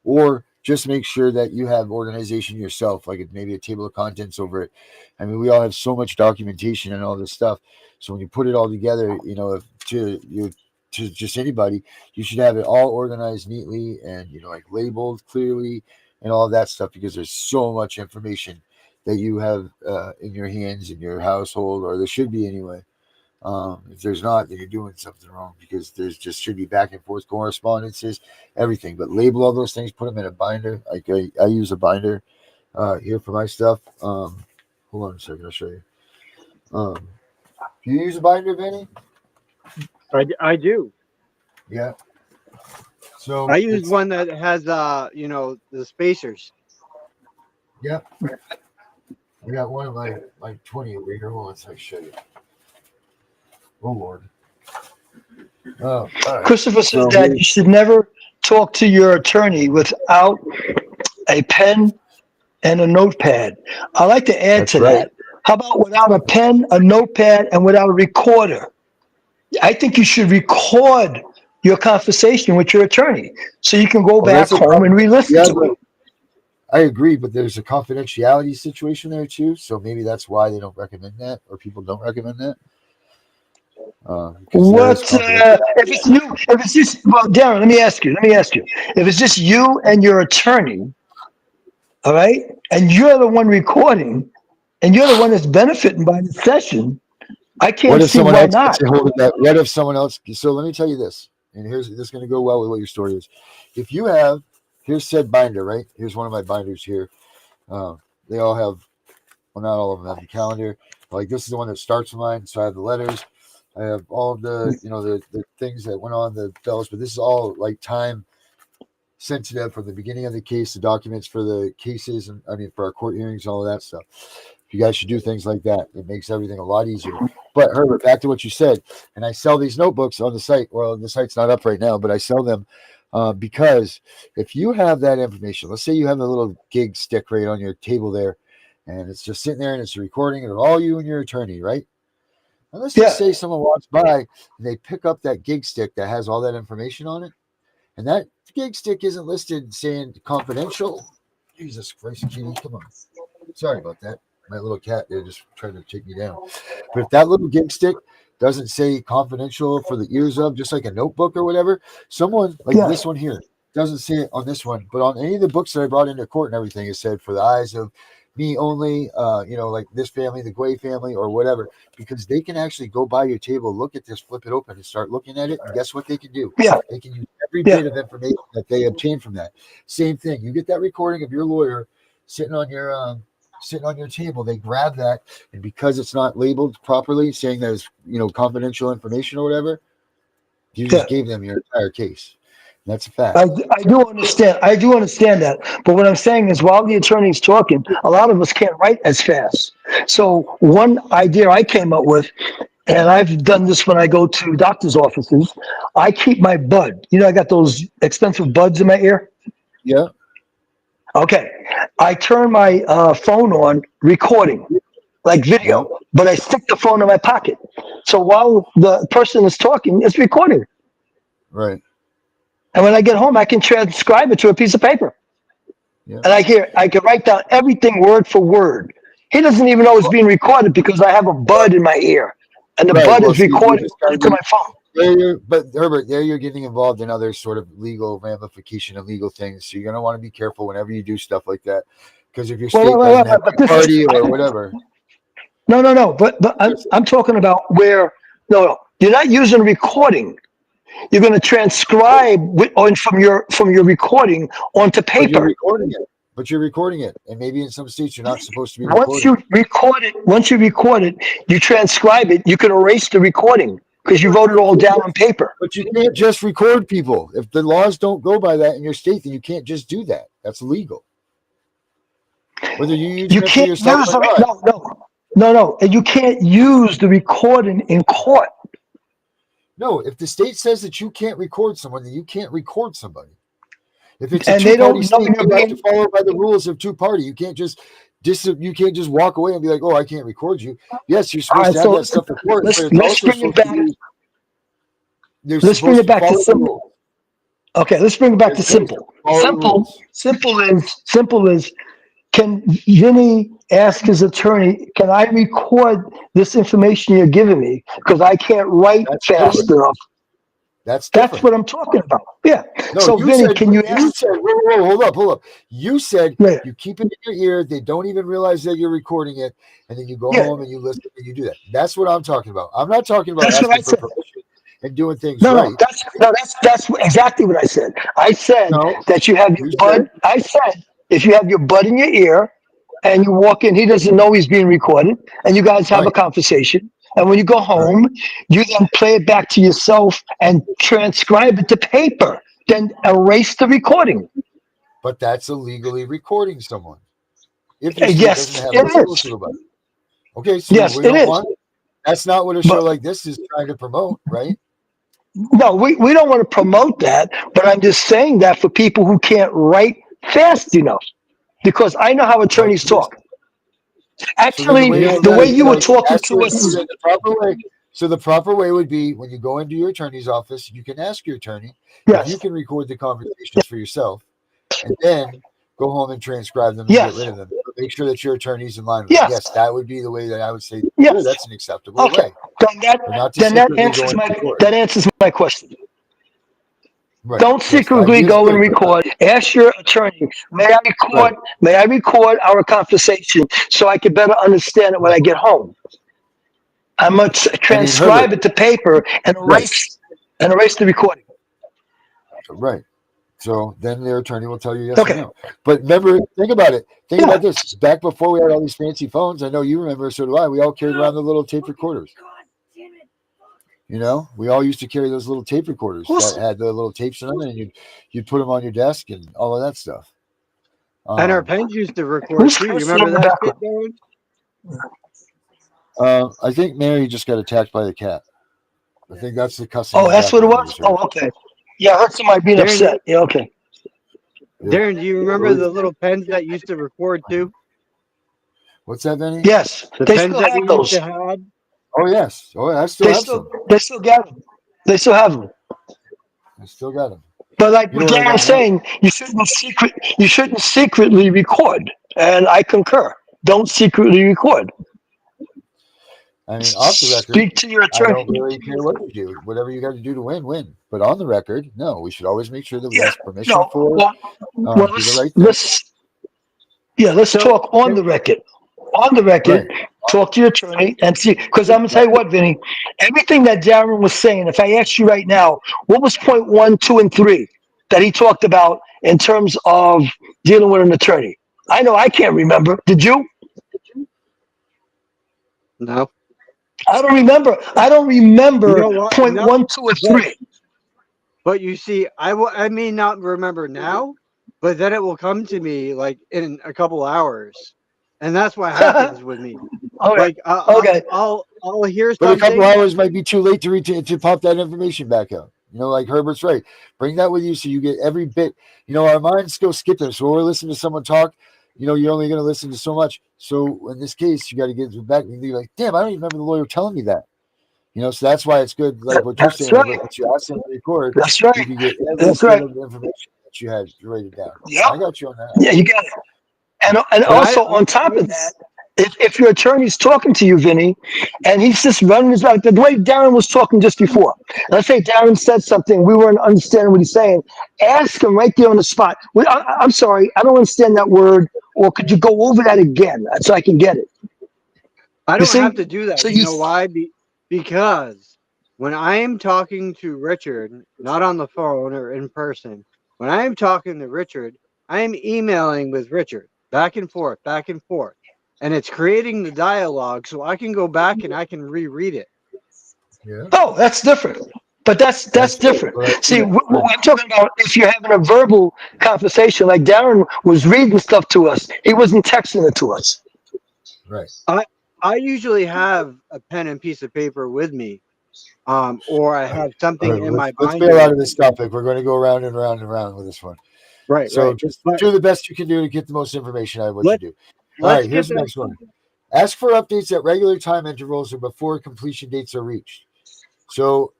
Or just make sure that you have organization yourself, like maybe a table of contents over it. I mean, we all have so much documentation and all this stuff. So when you put it all together, if to just anybody, you should have it all organized neatly and like labeled clearly and all of that stuff, because there's so much information that you have in your hands in your household, or there should be anyway. If there's not, then you're doing something wrong, because there's just should be back and forth correspondences, everything. But label all those things, put them in a binder. Like I use a binder here for my stuff. Hold on a second, I'll show you. Do you use a binder, Benny? I do. Yeah. So I use it's one that has the spacers. yeah. I got one of my 20 over here. Hold on, so I show you. Oh Lord. Oh, all right. Christopher says So that you should never talk to your attorney without a pen and a notepad. I like to add that's to right. that. How about without a pen, a notepad, and without a recorder? I think you should record your conversation with your attorney so you can go Well, back there's a home and re-listen yeah, to it. but I agree, but there's a confidentiality situation there too. So maybe that's why they don't recommend that, or people don't recommend that, because there is What if confidentiality. it's you? If it's just well, Darren, let me ask you. Let me ask you. If it's just you and your attorney, all right, and you're the one recording, and you're the one that's benefiting by the session, I What can't if see someone why else gets not. a hold of that? What if someone else? So let me tell you this, and here's this is going to go well with what your story is. If you have, here's said binder, right? Here's one of my binders here. Uh, they all have, well, not all of them have the calendar. Like this is the one that starts mine. So I have the letters. I have all of the, the things that went on the bells, but this is all like time sensitive from the beginning of the case, the documents for the cases, and I mean for our court hearings and all of that stuff. You guys should do things like that. It makes everything a lot easier. But Herbert, back to what you said, and I sell these notebooks on the site. Well, the site's not up right now, but I sell them because if you have that information, let's say you have a little gig stick right on your table there, and it's just sitting there and it's a recording of all you and your attorney, right? And let's just Yeah, say someone walks by and they pick up that gig stick that has all that information on it, and that gig stick isn't listed saying confidential. Jesus Christ, Kitty, come on. Sorry about that. My little cat there just trying to take me down. But if that little gig stick doesn't say confidential for the ears of, just like a notebook or whatever, someone like yeah, this one here doesn't say it on this one, but on any of the books that I brought into court and everything, it said for the eyes of me only, like this family, the Guay family, or whatever, because they can actually go by your table, look at this, flip it open, and start looking at it. And guess what they can do? yeah, They can use every yeah, bit of information that they obtain from that. Same thing. You get that recording of your lawyer sitting on your table, they grab that, and because it's not labeled properly, saying that it's confidential information or whatever, you yeah. just gave them your entire case. And that's a fact. I do understand. I do understand that. But what I'm saying is, while the attorney's talking, a lot of us can't write as fast. So one idea I came up with, and I've done this when I go to doctor's offices, I keep my bud. I got those expensive buds in my ear. Yeah, Okay. I turn my phone on recording, like yeah, video, but I stick the phone in my pocket. So while the person is talking, it's recording. right, And when I get home, I can transcribe it to a piece of paper. yeah, And I can write down everything word for word. He doesn't even know it's being recorded because I have a bud in my ear. And the right. bud Well, is see, you're recording just kind into of my phone. but Herbert, there you're getting involved in other sort of legal ramification and legal things. So you're gonna want to be careful whenever you do stuff like that, because if your state doesn't have But a this is party or whatever, no. But I'm talking about where no, you're not using recording. You're going to transcribe from your recording onto but you're paper. recording it. But you're recording it, and maybe in some states you're not supposed to be recording. Once you record it, you transcribe it. You can erase the recording because you wrote it all down on paper. But you can't just record people. If the laws don't go by that in your state, then you can't just do that. That's illegal. Whether you're using You it for can't yourself use or not. no, and you can't use the recording in court. No, if the state says that you can't record someone, then you can't record somebody. If it's a And they two-party don't know state, you're you have to being. follow by the rules of two-party. You can't just walk away and be like, "Oh, I can't record you." Yes, you're All supposed right, to have so that stuff recorded, but it's let's also bring it supposed to back. be. They're Let's bring supposed it to back to follow the simple. rules. Okay, let's bring it back They're to supposed to simple. follow the rules. Simple is. Can Vinny ask his attorney, can I record this information you're giving me? Because I can't write That's fast different. enough. That's That's different. what I'm talking about. Yeah. No, So Vinny, can you ask? whoa, hold up. You said Yeah, you keep it in your ear. They don't even realize that you're recording it. And then you go yeah. home and you listen and you do that. That's what I'm talking about. I'm not talking about That's what I asking for said. permission and doing things No, right. that's exactly what I said. I said No, that you have your you said, bud. I said if you have your bud in your ear and you walk in, he doesn't know he's being recorded, and you guys have a right, conversation. And when you go right. home, you then play it back to yourself and transcribe it to paper. Then erase the recording. But that's illegally recording someone if your state doesn't Yes, have the it rules is. to go by. Okay, so Yes, we it don't is. want that's not what a show But like this is trying to promote, right? No, we don't want to promote that, but I'm just saying that for people who can't write fast enough, because I know how Right. attorneys talk. So then the Actually, way to No, do the that way is you were like talking ask to your, us, so the proper way. So the proper way would be when you go into your attorney's office, you can ask your attorney if you yes, can record the conversations for yourself, and then go home and transcribe them and get rid yes, of them. But make sure that your attorney's in line with them. yes, Yes, that would be the way that I would say. Sure, yes. that's an acceptable Okay, way, then that but not to then that secretly go answers into my court. that answers my question. Right. Don't Yes, the secretly idea is go and good, but record. Ask your attorney, right, may I record our conversation so I can better understand it when I right. get home? I'm gonna I mean, Herbert. transcribe it to paper and Right, erase the recording. right. So then their attorney will tell you yes or Okay. no. But remember, think about it. Think Yeah. about this. Back before we had all these fancy phones, I know you remember, so do I. We all carried around the little tape recorders. You know, we all used to carry those little tape recorders that Who's had the little tapes in them, and you'd put them on your desk and all of that stuff. and our Um, pens used to record who's too. You cursing remember in the that shit, background? Darren? I think Mary just got attacked by the cat. I think that's the cussing in Oh, the that's what it background you was? just heard. Oh, okay. Yeah, I heard somebody being Darren, upset. Yeah, okay. Yeah. Darren, do you remember the little pens that used to record too? What's that, Benny? Yes. The They pens still that we have used to those. have. Oh yes. Oh, I still have some. They still got them. They still have them. I still got them. But like You what know what I Darren was got now? saying, you shouldn't secretly record. And I concur. Don't secretly record. I mean, off the record, Speak to your I attorney. don't really care what you do. Whatever you got to do to win, win. But on the record, no. We should always make sure that we Yeah. ask permission No. for, Well, do the right thing. let's So, talk on the record. On the record, Right. talk to your attorney and see. Because I'm gonna tell you what, Vinny, everything that Darren was saying. If I ask you right now, what was point 1, 2, and 3 that he talked about in terms of dealing with an attorney? I know I can't remember. Did you? no. I don't remember. I don't You remember know what? point No. 1, 2, or But 3. but you see, I may not remember now, but then it will come to me like in a couple hours, and that's what happens with me. Okay. Like Okay. I'll hear But a couple something. hours might be too late to pop that information back up. You know, like Herbert's right. Bring that with you so you get every bit. You know, our minds go skipping. So when we're listening to someone talk, you know, you're only going to listen to so much. So in this case, you got to get back and be like, damn, I don't even remember the lawyer telling me that. You know, so that's why it's good, like what you're That's saying, Herbert. right. Once you ask them to record, That's you right. can get every That's bit right. of the information that you had written down. Yep. I got you on that. Yeah, you got it. And And also on top of that, if your attorney's talking to you, Vinny, and he's just running his mouth, the way Darren was talking just before. Let's say Darren said something, we weren't understanding what he's saying. Ask him right there on the spot. I'm sorry, I don't understand that word, or could you go over that again so I can get it? I You don't have see? to do that. So You you, know why? Because when I am talking to Richard, not on the phone or in person, when I am talking to Richard, I am emailing with Richard back and forth, back and forth. And it's creating the dialogue so I can go back and I can reread it. Yeah. oh, that's different. But that's Good. different. Well, See, good. I'm talking about if you're having a verbal conversation, like Darren was reading stuff to us, he wasn't texting it to us. Right. I usually have a pen and piece of paper with me, or I have All something right. in my Let's bail binder. out of this topic. We're going to go round and round and round with this one. Right, So right. just But do the best you can do to get the most information out of what you let do. All let's right, get here's the that. next one. Ask for updates at regular time intervals or before completion dates are reached. So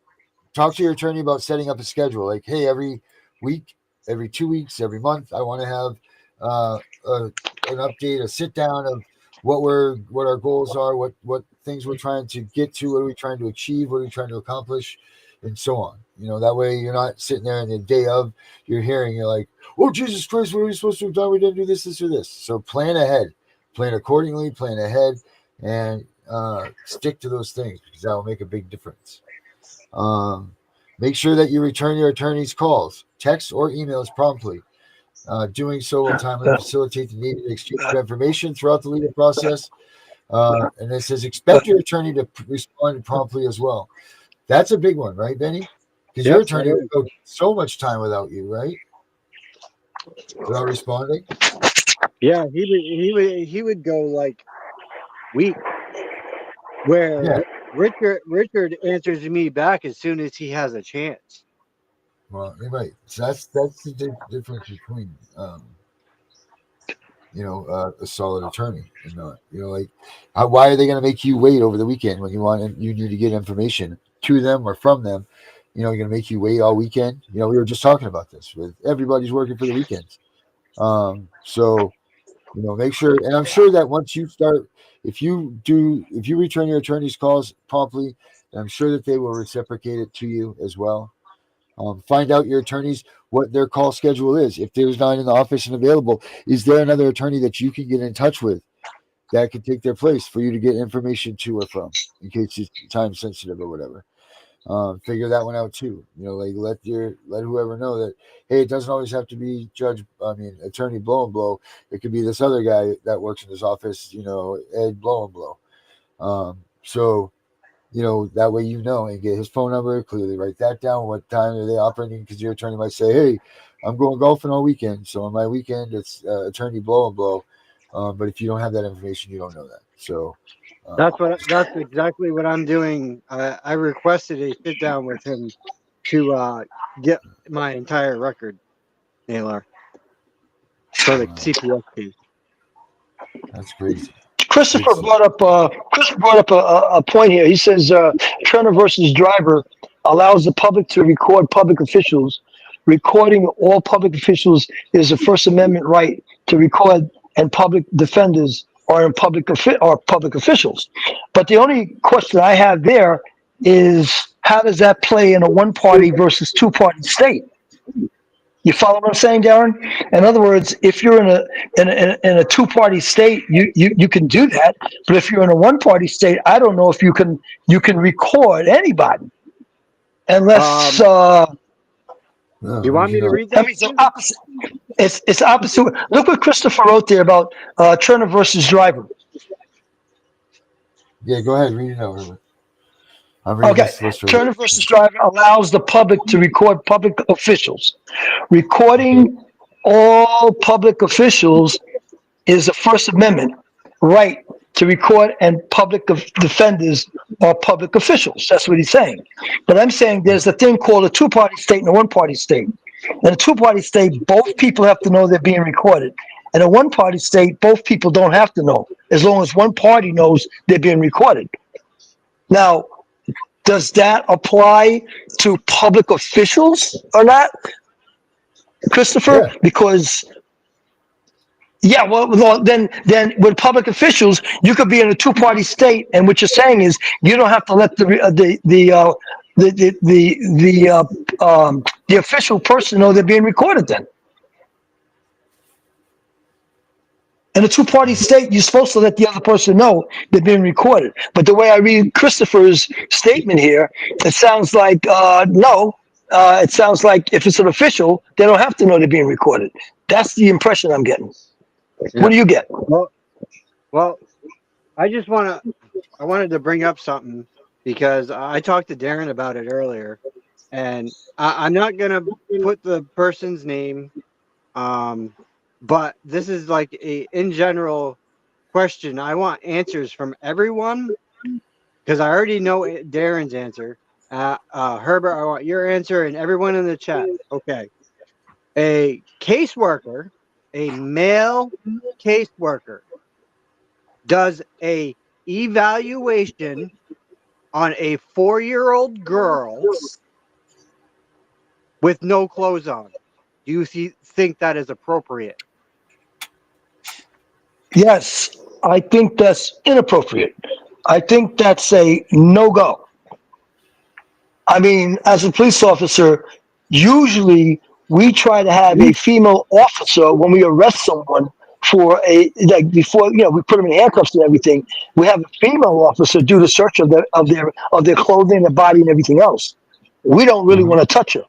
talk to your attorney about setting up a schedule. Like, hey, every week, every 2 weeks, every month, I want to have an update, a sit down of what our goals are, what things we're trying to get to, what are we trying to achieve, what are we trying to accomplish, and so on. You know, that way you're not sitting there in the day of your hearing, you're like, oh Jesus Christ, what are we supposed to have done? We didn't do this, or this. So plan ahead, plan accordingly, plan ahead, and stick to those things because that will make a big difference. Make sure that you return your attorney's calls, texts, or emails promptly. Doing so will timely facilitate the needed exchange of information throughout the legal process. And it says expect your attorney to respond promptly as well. That's a big one, right, Benny? Because your Yep, attorney would go so much time without you, right? Without responding. yeah, he would go like weeks where Yeah. Richard answers me back as soon as he has a chance. Well, you're right. So that's the difference between a solid attorney and not. Like why are they going to make you wait over the weekend when you need to get information to them or from them? You're going to make you wait all weekend. We were just talking about this with everybody's working for the weekends. So make sure, and I'm sure that once you start, if you return your attorney's calls promptly, I'm sure that they will reciprocate it to you as well. Find out your attorneys what their call schedule is. If there's not in the office and available, is there another attorney that you can get in touch with that can take their place for you to get information to or from, in case it's time sensitive or whatever. Figure that one out too. Like let whoever know that, hey, it doesn't always have to be attorney blow and blow. It could be this other guy that works in his office, Ed blow and blow. So that way and get his phone number, clearly write that down. What time are they operating? Because your attorney might say, hey, I'm going golfing all weekend. So on my weekend, it's attorney blow and blow. But if you don't have that information, you don't know that. So that's exactly what I'm doing. I requested a sit down with him to get my entire record, Naylor, for the CPS case. That's crazy. Christopher brought up a point here. He says Turner versus Driver allows the public to record public officials. Recording all public officials is a First Amendment right to record, and public defenders are public officials. But the only question I have there is, how does that play in a one-party versus two-party state? You follow what I'm saying, Darren? In other words, if you're in a two-party state, you can do that. But if you're in a one-party state, I don't know if you can record anybody unless. You want me to read that? I mean, it's opposite. It's opposite. Look what Christopher wrote there about Turner versus Driver. Yeah, go ahead, read it out. I'm reading this list right Turner versus Driver allows the public to record public officials. Recording all public officials is a First Amendment right to record, and public defenders are public officials. That's what he's saying. But I'm saying there's a thing called a two-party state and a one-party state. In a two-party state, both people have to know they're being recorded. In a one-party state, both people don't have to know, as long as one party knows they're being recorded. Now, does that apply to public officials or not, Christopher? Yeah. Because then with public officials, you could be in a two-party state, and what you're saying is you don't have to let the official person know they're being recorded. Then, in a two-party state, you're supposed to let the other person know they're being recorded. But the way I read Christopher's statement here, it sounds like no. It sounds like if it's an official, they don't have to know they're being recorded. That's the impression I'm getting. Yeah. What do you get? Well, I wanted to bring up something because I talked to Darren about it earlier, and I'm not gonna put the person's name, but this is like in general question. I want answers from everyone because I already know Darren's answer. Herbert, I want your answer, and everyone in the chat. Okay, a caseworker. A male caseworker does a evaluation on a 4-year-old girl with no clothes on. Do you think that is appropriate? Yes, I think that's inappropriate. I think that's a no-go. I mean, as a police officer, usually we try to have a female officer when we arrest someone for before we put them in handcuffs and everything. We have a female officer do the search of their clothing, their body, and everything else. We don't really want to touch her.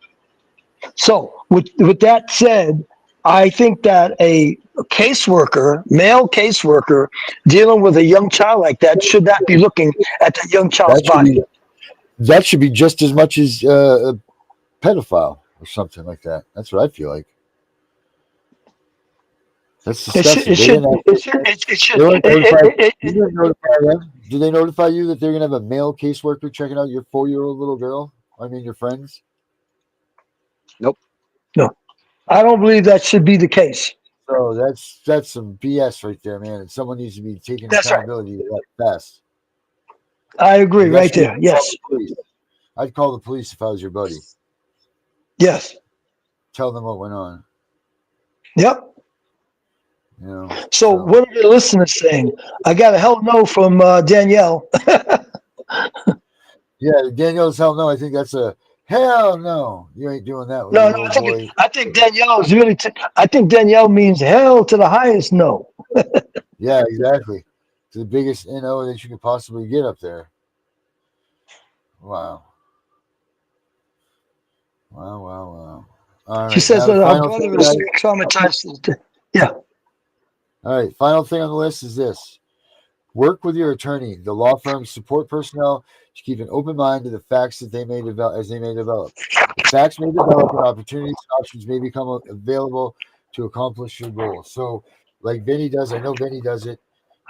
So with that said, I think that a male caseworker, dealing with a young child like that should not be looking at that young child's body. That should be just as much as a pedophile or something like that. That's what I feel like. That's disgusting. did they notify you that they're gonna have a male caseworker checking out your 4-year-old little girl? I mean, your friends. Nope. No, I don't believe that should be the case. So that's some BS right there, man. And someone needs to be taking That's right. accountability to that fast. I agree Like, right there. Yes. I'd call the police if I was your buddy. Yes. Tell them what went on. Yep. You know. So what are the listeners saying? I got a hell no from Danielle. Yeah, Danielle's hell no. I think that's a hell no. You ain't doing that with No, your no, little boy. I think Danielle is really. I think Danielle means hell to the highest no. Yeah, exactly. It's the biggest NO that you could possibly get up there. Wow. Wow. All right. She says now that the her final brother thing, is guys. traumatized. Yeah. All right. Final thing on the list is this. Work with your attorney, the law firm's support personnel to keep an open mind to the facts that they may develop as they may develop. Facts may develop and opportunities and options may become available to accomplish your goal. So, like Vinny does, I know Vinny does it,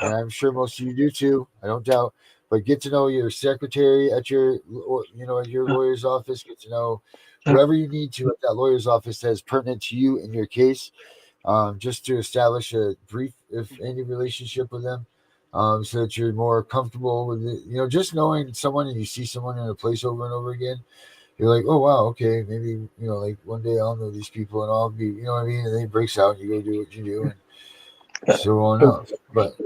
and I'm sure most of you do too. I don't doubt. But get to know your secretary at your, at your lawyer's office. Get to know whoever you need to at that lawyer's office that is pertinent to you in your case, just to establish a brief, if any, relationship with them. So that you're more comfortable with it. Just knowing someone and you see someone in a place over and over again, you're like, oh, wow, okay, maybe, like one day I'll know these people and I'll be, you know what I mean? And then it breaks out and you go do what you do and so on up. But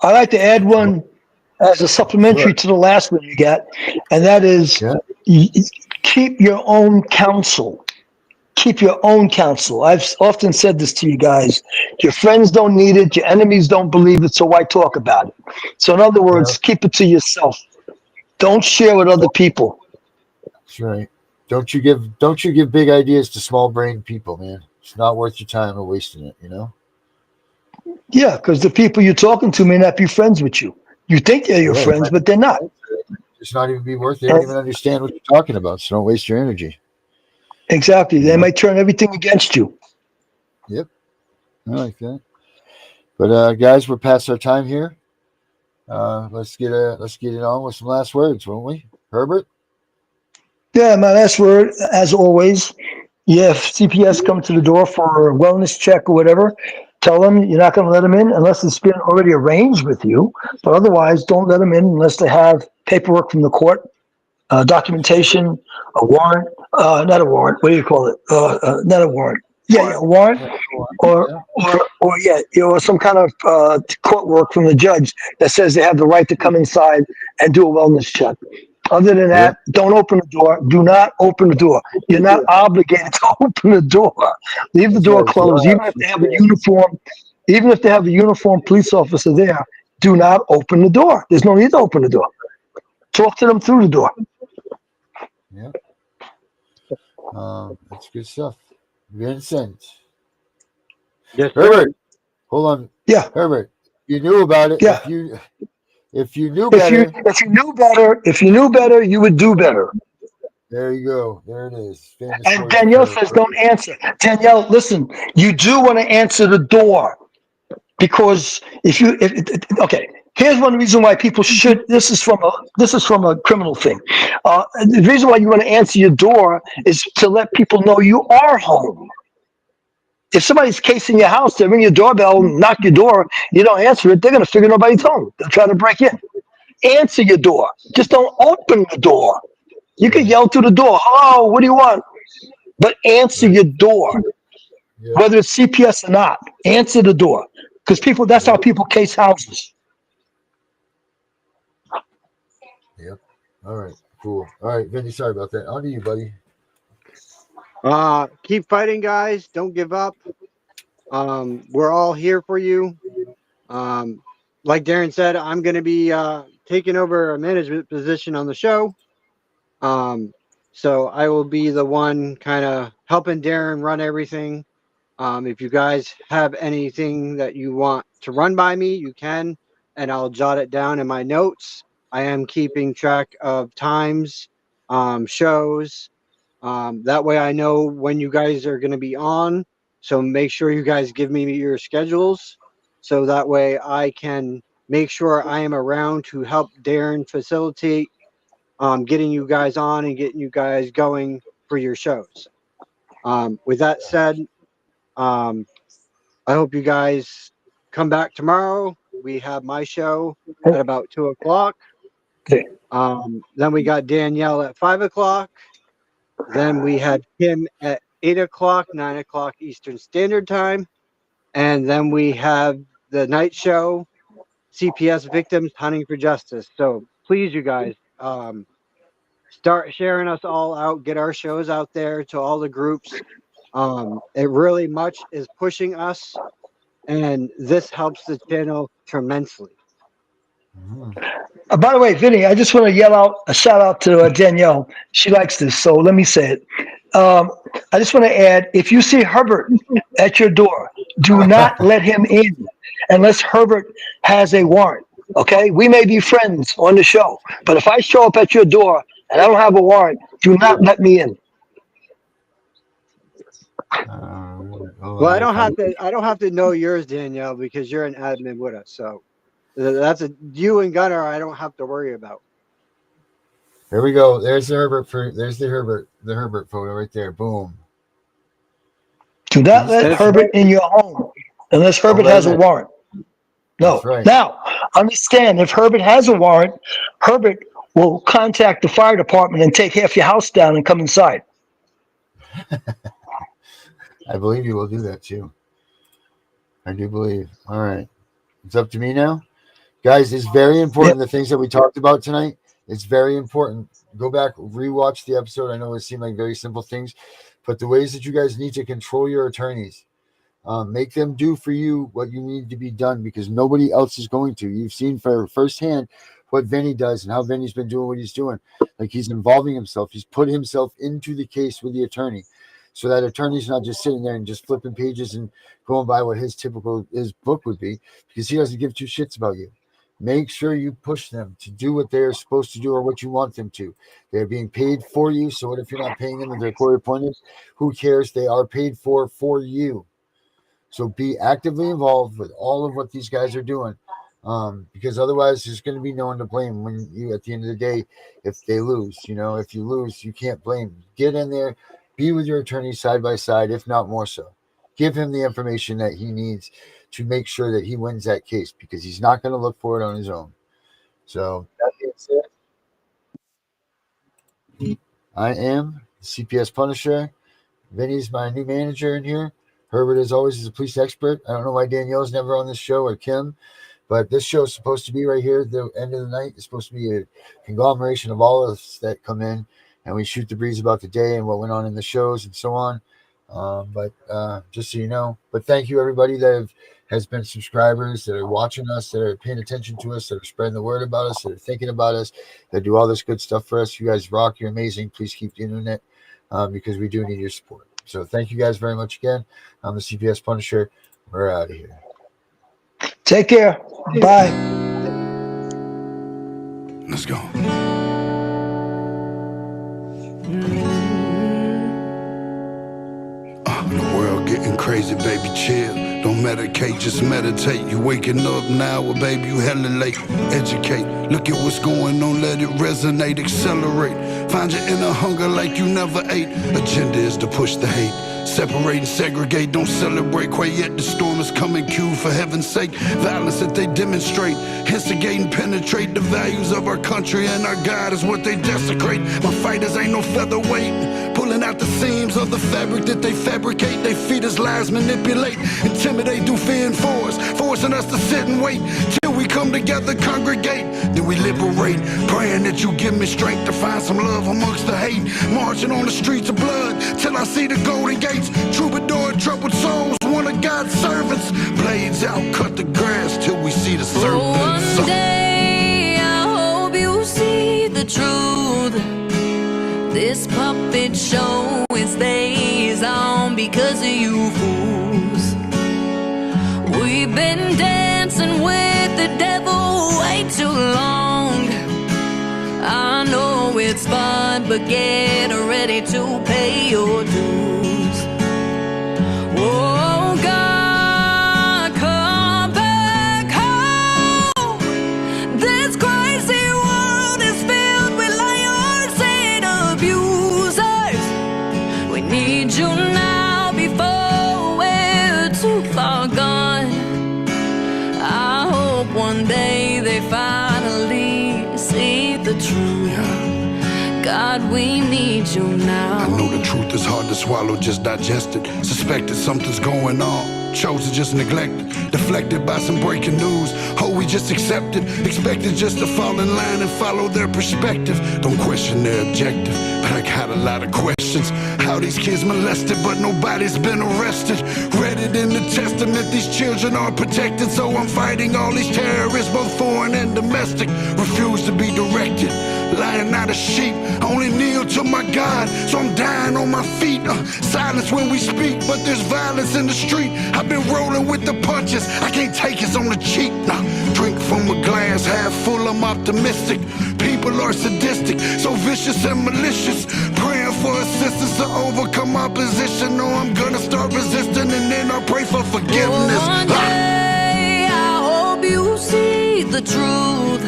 I like to add one as a supplementary to the last one you got, and that is keep your own counsel. Keep your own counsel. I've often said this to you guys. Your friends don't need it. Your enemies don't believe it. So why talk about it? So in other words, keep it to yourself. Don't share with other people. That's right. Don't you give big ideas to small brained people, man. It's not worth your time or wasting it, Yeah, because the people you're talking to may not be friends with you. You think they're your friends, but they're not. It's not even be worth it. They don't even understand what you're talking about, so don't waste your energy. Exactly. They might turn everything against you. Yep. I like that. But guys, we're past our time here. Let's get it on with some last words, won't we? Herbert? Yeah, my last word, as always, if CPS come to the door for a wellness check or whatever, tell them you're not going to let them in unless it's been already arranged with you. But otherwise, don't let them in unless they have paperwork from the court, documentation, a warrant, not a warrant. What do you call it? Not a warrant. Yeah, a warrant, or some kind of court work from the judge that says they have the right to come inside and do a wellness check. Other than that, don't open the door. Do not open the door. You're not obligated to open the door. Leave the door closed. Even if they have a uniform, even if they have a uniformed police officer there, do not open the door. There's no need to open the door. Talk to them through the door. Yeah. That's good stuff. Vincent. Yes, Herbert. Hold on. Yeah. Herbert, you knew about it. Yeah. If you knew better. If you knew better, you would do better. There you go. There it is. Famous And Danielle says don't answer. Danielle, listen, you do want to answer the door. Because okay, here's one reason why people should. This is from a criminal thing. The reason why you want to answer your door is to let people know you are home. If somebody's casing your house, they ring your doorbell, knock your door, you don't answer it, they're going to figure nobody's home. They'll try to break in. Answer your door. Just don't open the door. You can yell through the door, hello, what do you want? But answer your door. Whether it's CPS or not, answer the door. Because that's how people case houses. Yep. All right. Cool. All right, Vinny, sorry about that. On to you, buddy. Keep fighting, guys. Don't give up. We're all here for you. Like Darren said, I'm going to be taking over a management position on the show. So I will be the one kind of helping Darren run everything. If you guys have anything that you want to run by me, you can, and I'll jot it down in my notes. I am keeping track of times, shows, That way I know when you guys are going to be on. So make sure you guys give me your schedules. So that way I can make sure I am around to help Darren facilitate getting you guys on and getting you guys going for your shows. With that said, I hope you guys come back tomorrow. We have my show at about 2 o'clock. Okay. Then we got Danielle at 5 o'clock. Then we had Kim at 8 o'clock, 9 o'clock Eastern Standard Time. And then we have the night show, CPS Victims Hunting for Justice. So please, you guys, start sharing us all out, get our shows out there to all the groups. It really much is pushing us, and this helps the channel tremendously. By the way, Vinny, I just want to yell out a shout out to Danielle. She likes this, so let me say it. I just want to add, if you see Herbert at your door, do not let him in unless Herbert has a warrant. Okay? We may be friends on the show, but if I show up at your door and I don't have a warrant, do not let me in. Well, I don't have to know yours, Danielle, because you're an admin with us. So that's you and Gunnar I don't have to worry about. There we go. There's the Herbert photo right there. Boom. Do not let Herbert in your home unless Herbert has a warrant. No. Right. Now, understand, if Herbert has a warrant, Herbert will contact the fire department and take half your house down and come inside. I believe you will do that too. I do believe. All right. It's up to me now. Guys, it's very important. The things that we talked about tonight, it's very important. Go back, rewatch the episode. I know it seemed like very simple things, but the ways that you guys need to control your attorneys, make them do for you what you need to be done, because nobody else is going to. You've seen firsthand what Vinny does and how Vinny's been doing what he's doing. Like, he's involving himself. He's put himself into the case with the attorney. So that attorney's not just sitting there and just flipping pages and going by what his book would be, because he doesn't give two shits about you. Make sure you push them to do what they're supposed to do or what you want them to. They're being paid for you. So what if you're not paying them and they're court appointed? Who cares? They are paid for you. So be actively involved with all of what these guys are doing, because otherwise there's going to be no one to blame when you, at the end of the day, if they lose. If you lose, you can't blame. Get in there. Be with your attorney side by side, if not more so. Give him the information that he needs to make sure that he wins that case, because he's not going to look for it on his own. So that being said, I am the CPS Punisher. Vinny's my new manager in here. Herbert, as always, is a police expert. I don't know why Danielle's never on this show, or Kim, but this show is supposed to be right here at the end of the night. It's supposed to be a conglomeration of all of us that come in, and we shoot the breeze about the day and what went on in the shows and so on. But just so you know, but thank you everybody that has been subscribers, that are watching us, that are paying attention to us, that are spreading the word about us, that are thinking about us, that do all this good stuff for us. You guys rock. You're amazing. Please keep doing it, because we do need your support. So thank you guys very much again. I'm the CPS Punisher. We're out of here. Take care. Bye. Let's go. The world getting crazy, baby, chill. Don't medicate, just meditate. You waking up now, well, baby, you hella late. Educate, look at what's going on, let it resonate, accelerate. Find your inner hunger like you never ate. Agenda is to push the hate. Separate and segregate, don't celebrate. Quite yet the storm is coming, cue for heaven's sake. Violence that they demonstrate, instigate and penetrate the values of our country, and our God is what they desecrate. My fighters ain't no featherweight, pulling out the seams of the fabric that they fabricate. They feed us lies, manipulate, intimidate, do fear and force, forcing us to sit and wait till we come together, congregate, then we liberate. Praying that you give me strength to find some love amongst the hate. Marching on the streets of blood till I see the golden gates. Troubadour, troubled souls, one of God's servants. Blades out, cut the grass till we see the serpents. One day I hope you see the truth. This puppet show, it stays on because of you fools. We've been dancing with the devil way too long. I know it it's fun, but get ready to pay your dues. Oh God, come back home. This crazy world is filled with liars and abusers. We need you now before we're too far gone. I hope one day they finally see the truth. God, we need you now. I know the truth is hard to swallow, just digest it. Suspected something's going on, chose to just neglect it. Deflected by some breaking news, oh, we just accept it. Expected just to fall in line and follow their perspective. Don't question their objective, but I got a lot of questions. How these kids molested, but nobody's been arrested. Read it in the testament, these children are protected. So I'm fighting all these terrorists, both foreign and domestic. Refuse to be directed, lying not a sheep. Only kneel to my God, so I'm dying on my feet. Silence when we speak, but there's violence in the street. I've been rolling with the punches, I can't take it on the cheap. Nah, drink from a glass half full, I'm optimistic. People are sadistic, so vicious and malicious. Praying for assistance to overcome opposition. No, I'm gonna start resisting, and then I'll pray for forgiveness. One day I hope you see the truth.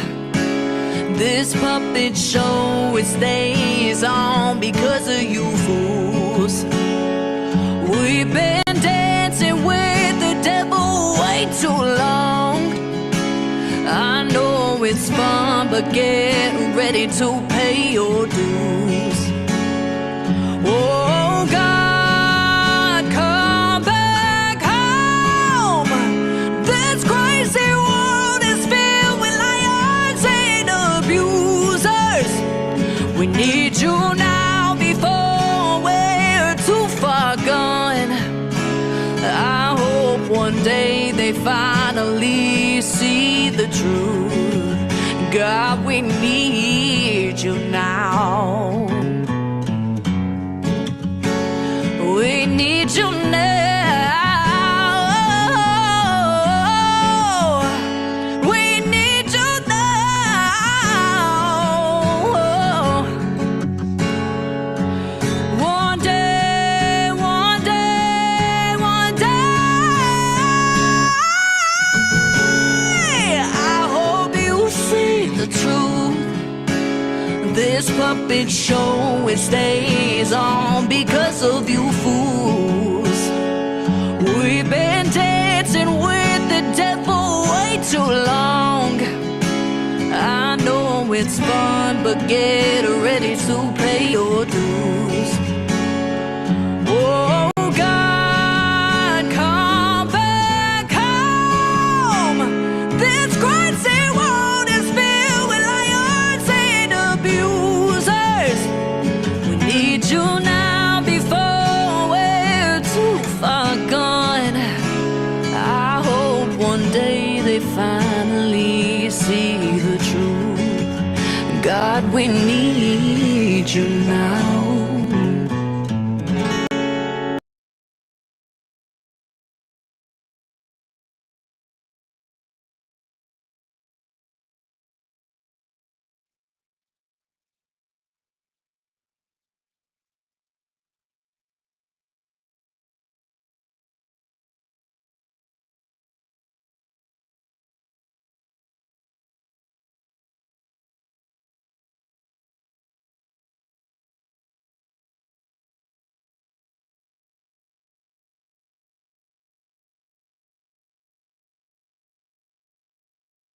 This puppet show, it stays on because of you fools. We've been dancing with the devil way too long. I know it's fun, but get ready to pay your dues. Oh God, come back home. This crazy world is filled with liars and abusers. We need you now before we're too far gone. I hope one day they finally see the truth. God, we need you now. We need you now. We need you now. One day, one day, one day, I hope you see the truth. This puppet show, it stays on because of you fools. We've been dancing with the devil way too long. I know it's fun, but get ready to pay your dues. Oh God, come back home. This crazy world is filled with liars and abusers. We need you now before we're too far gone. I hope one day they finally see the truth. God, we need you now.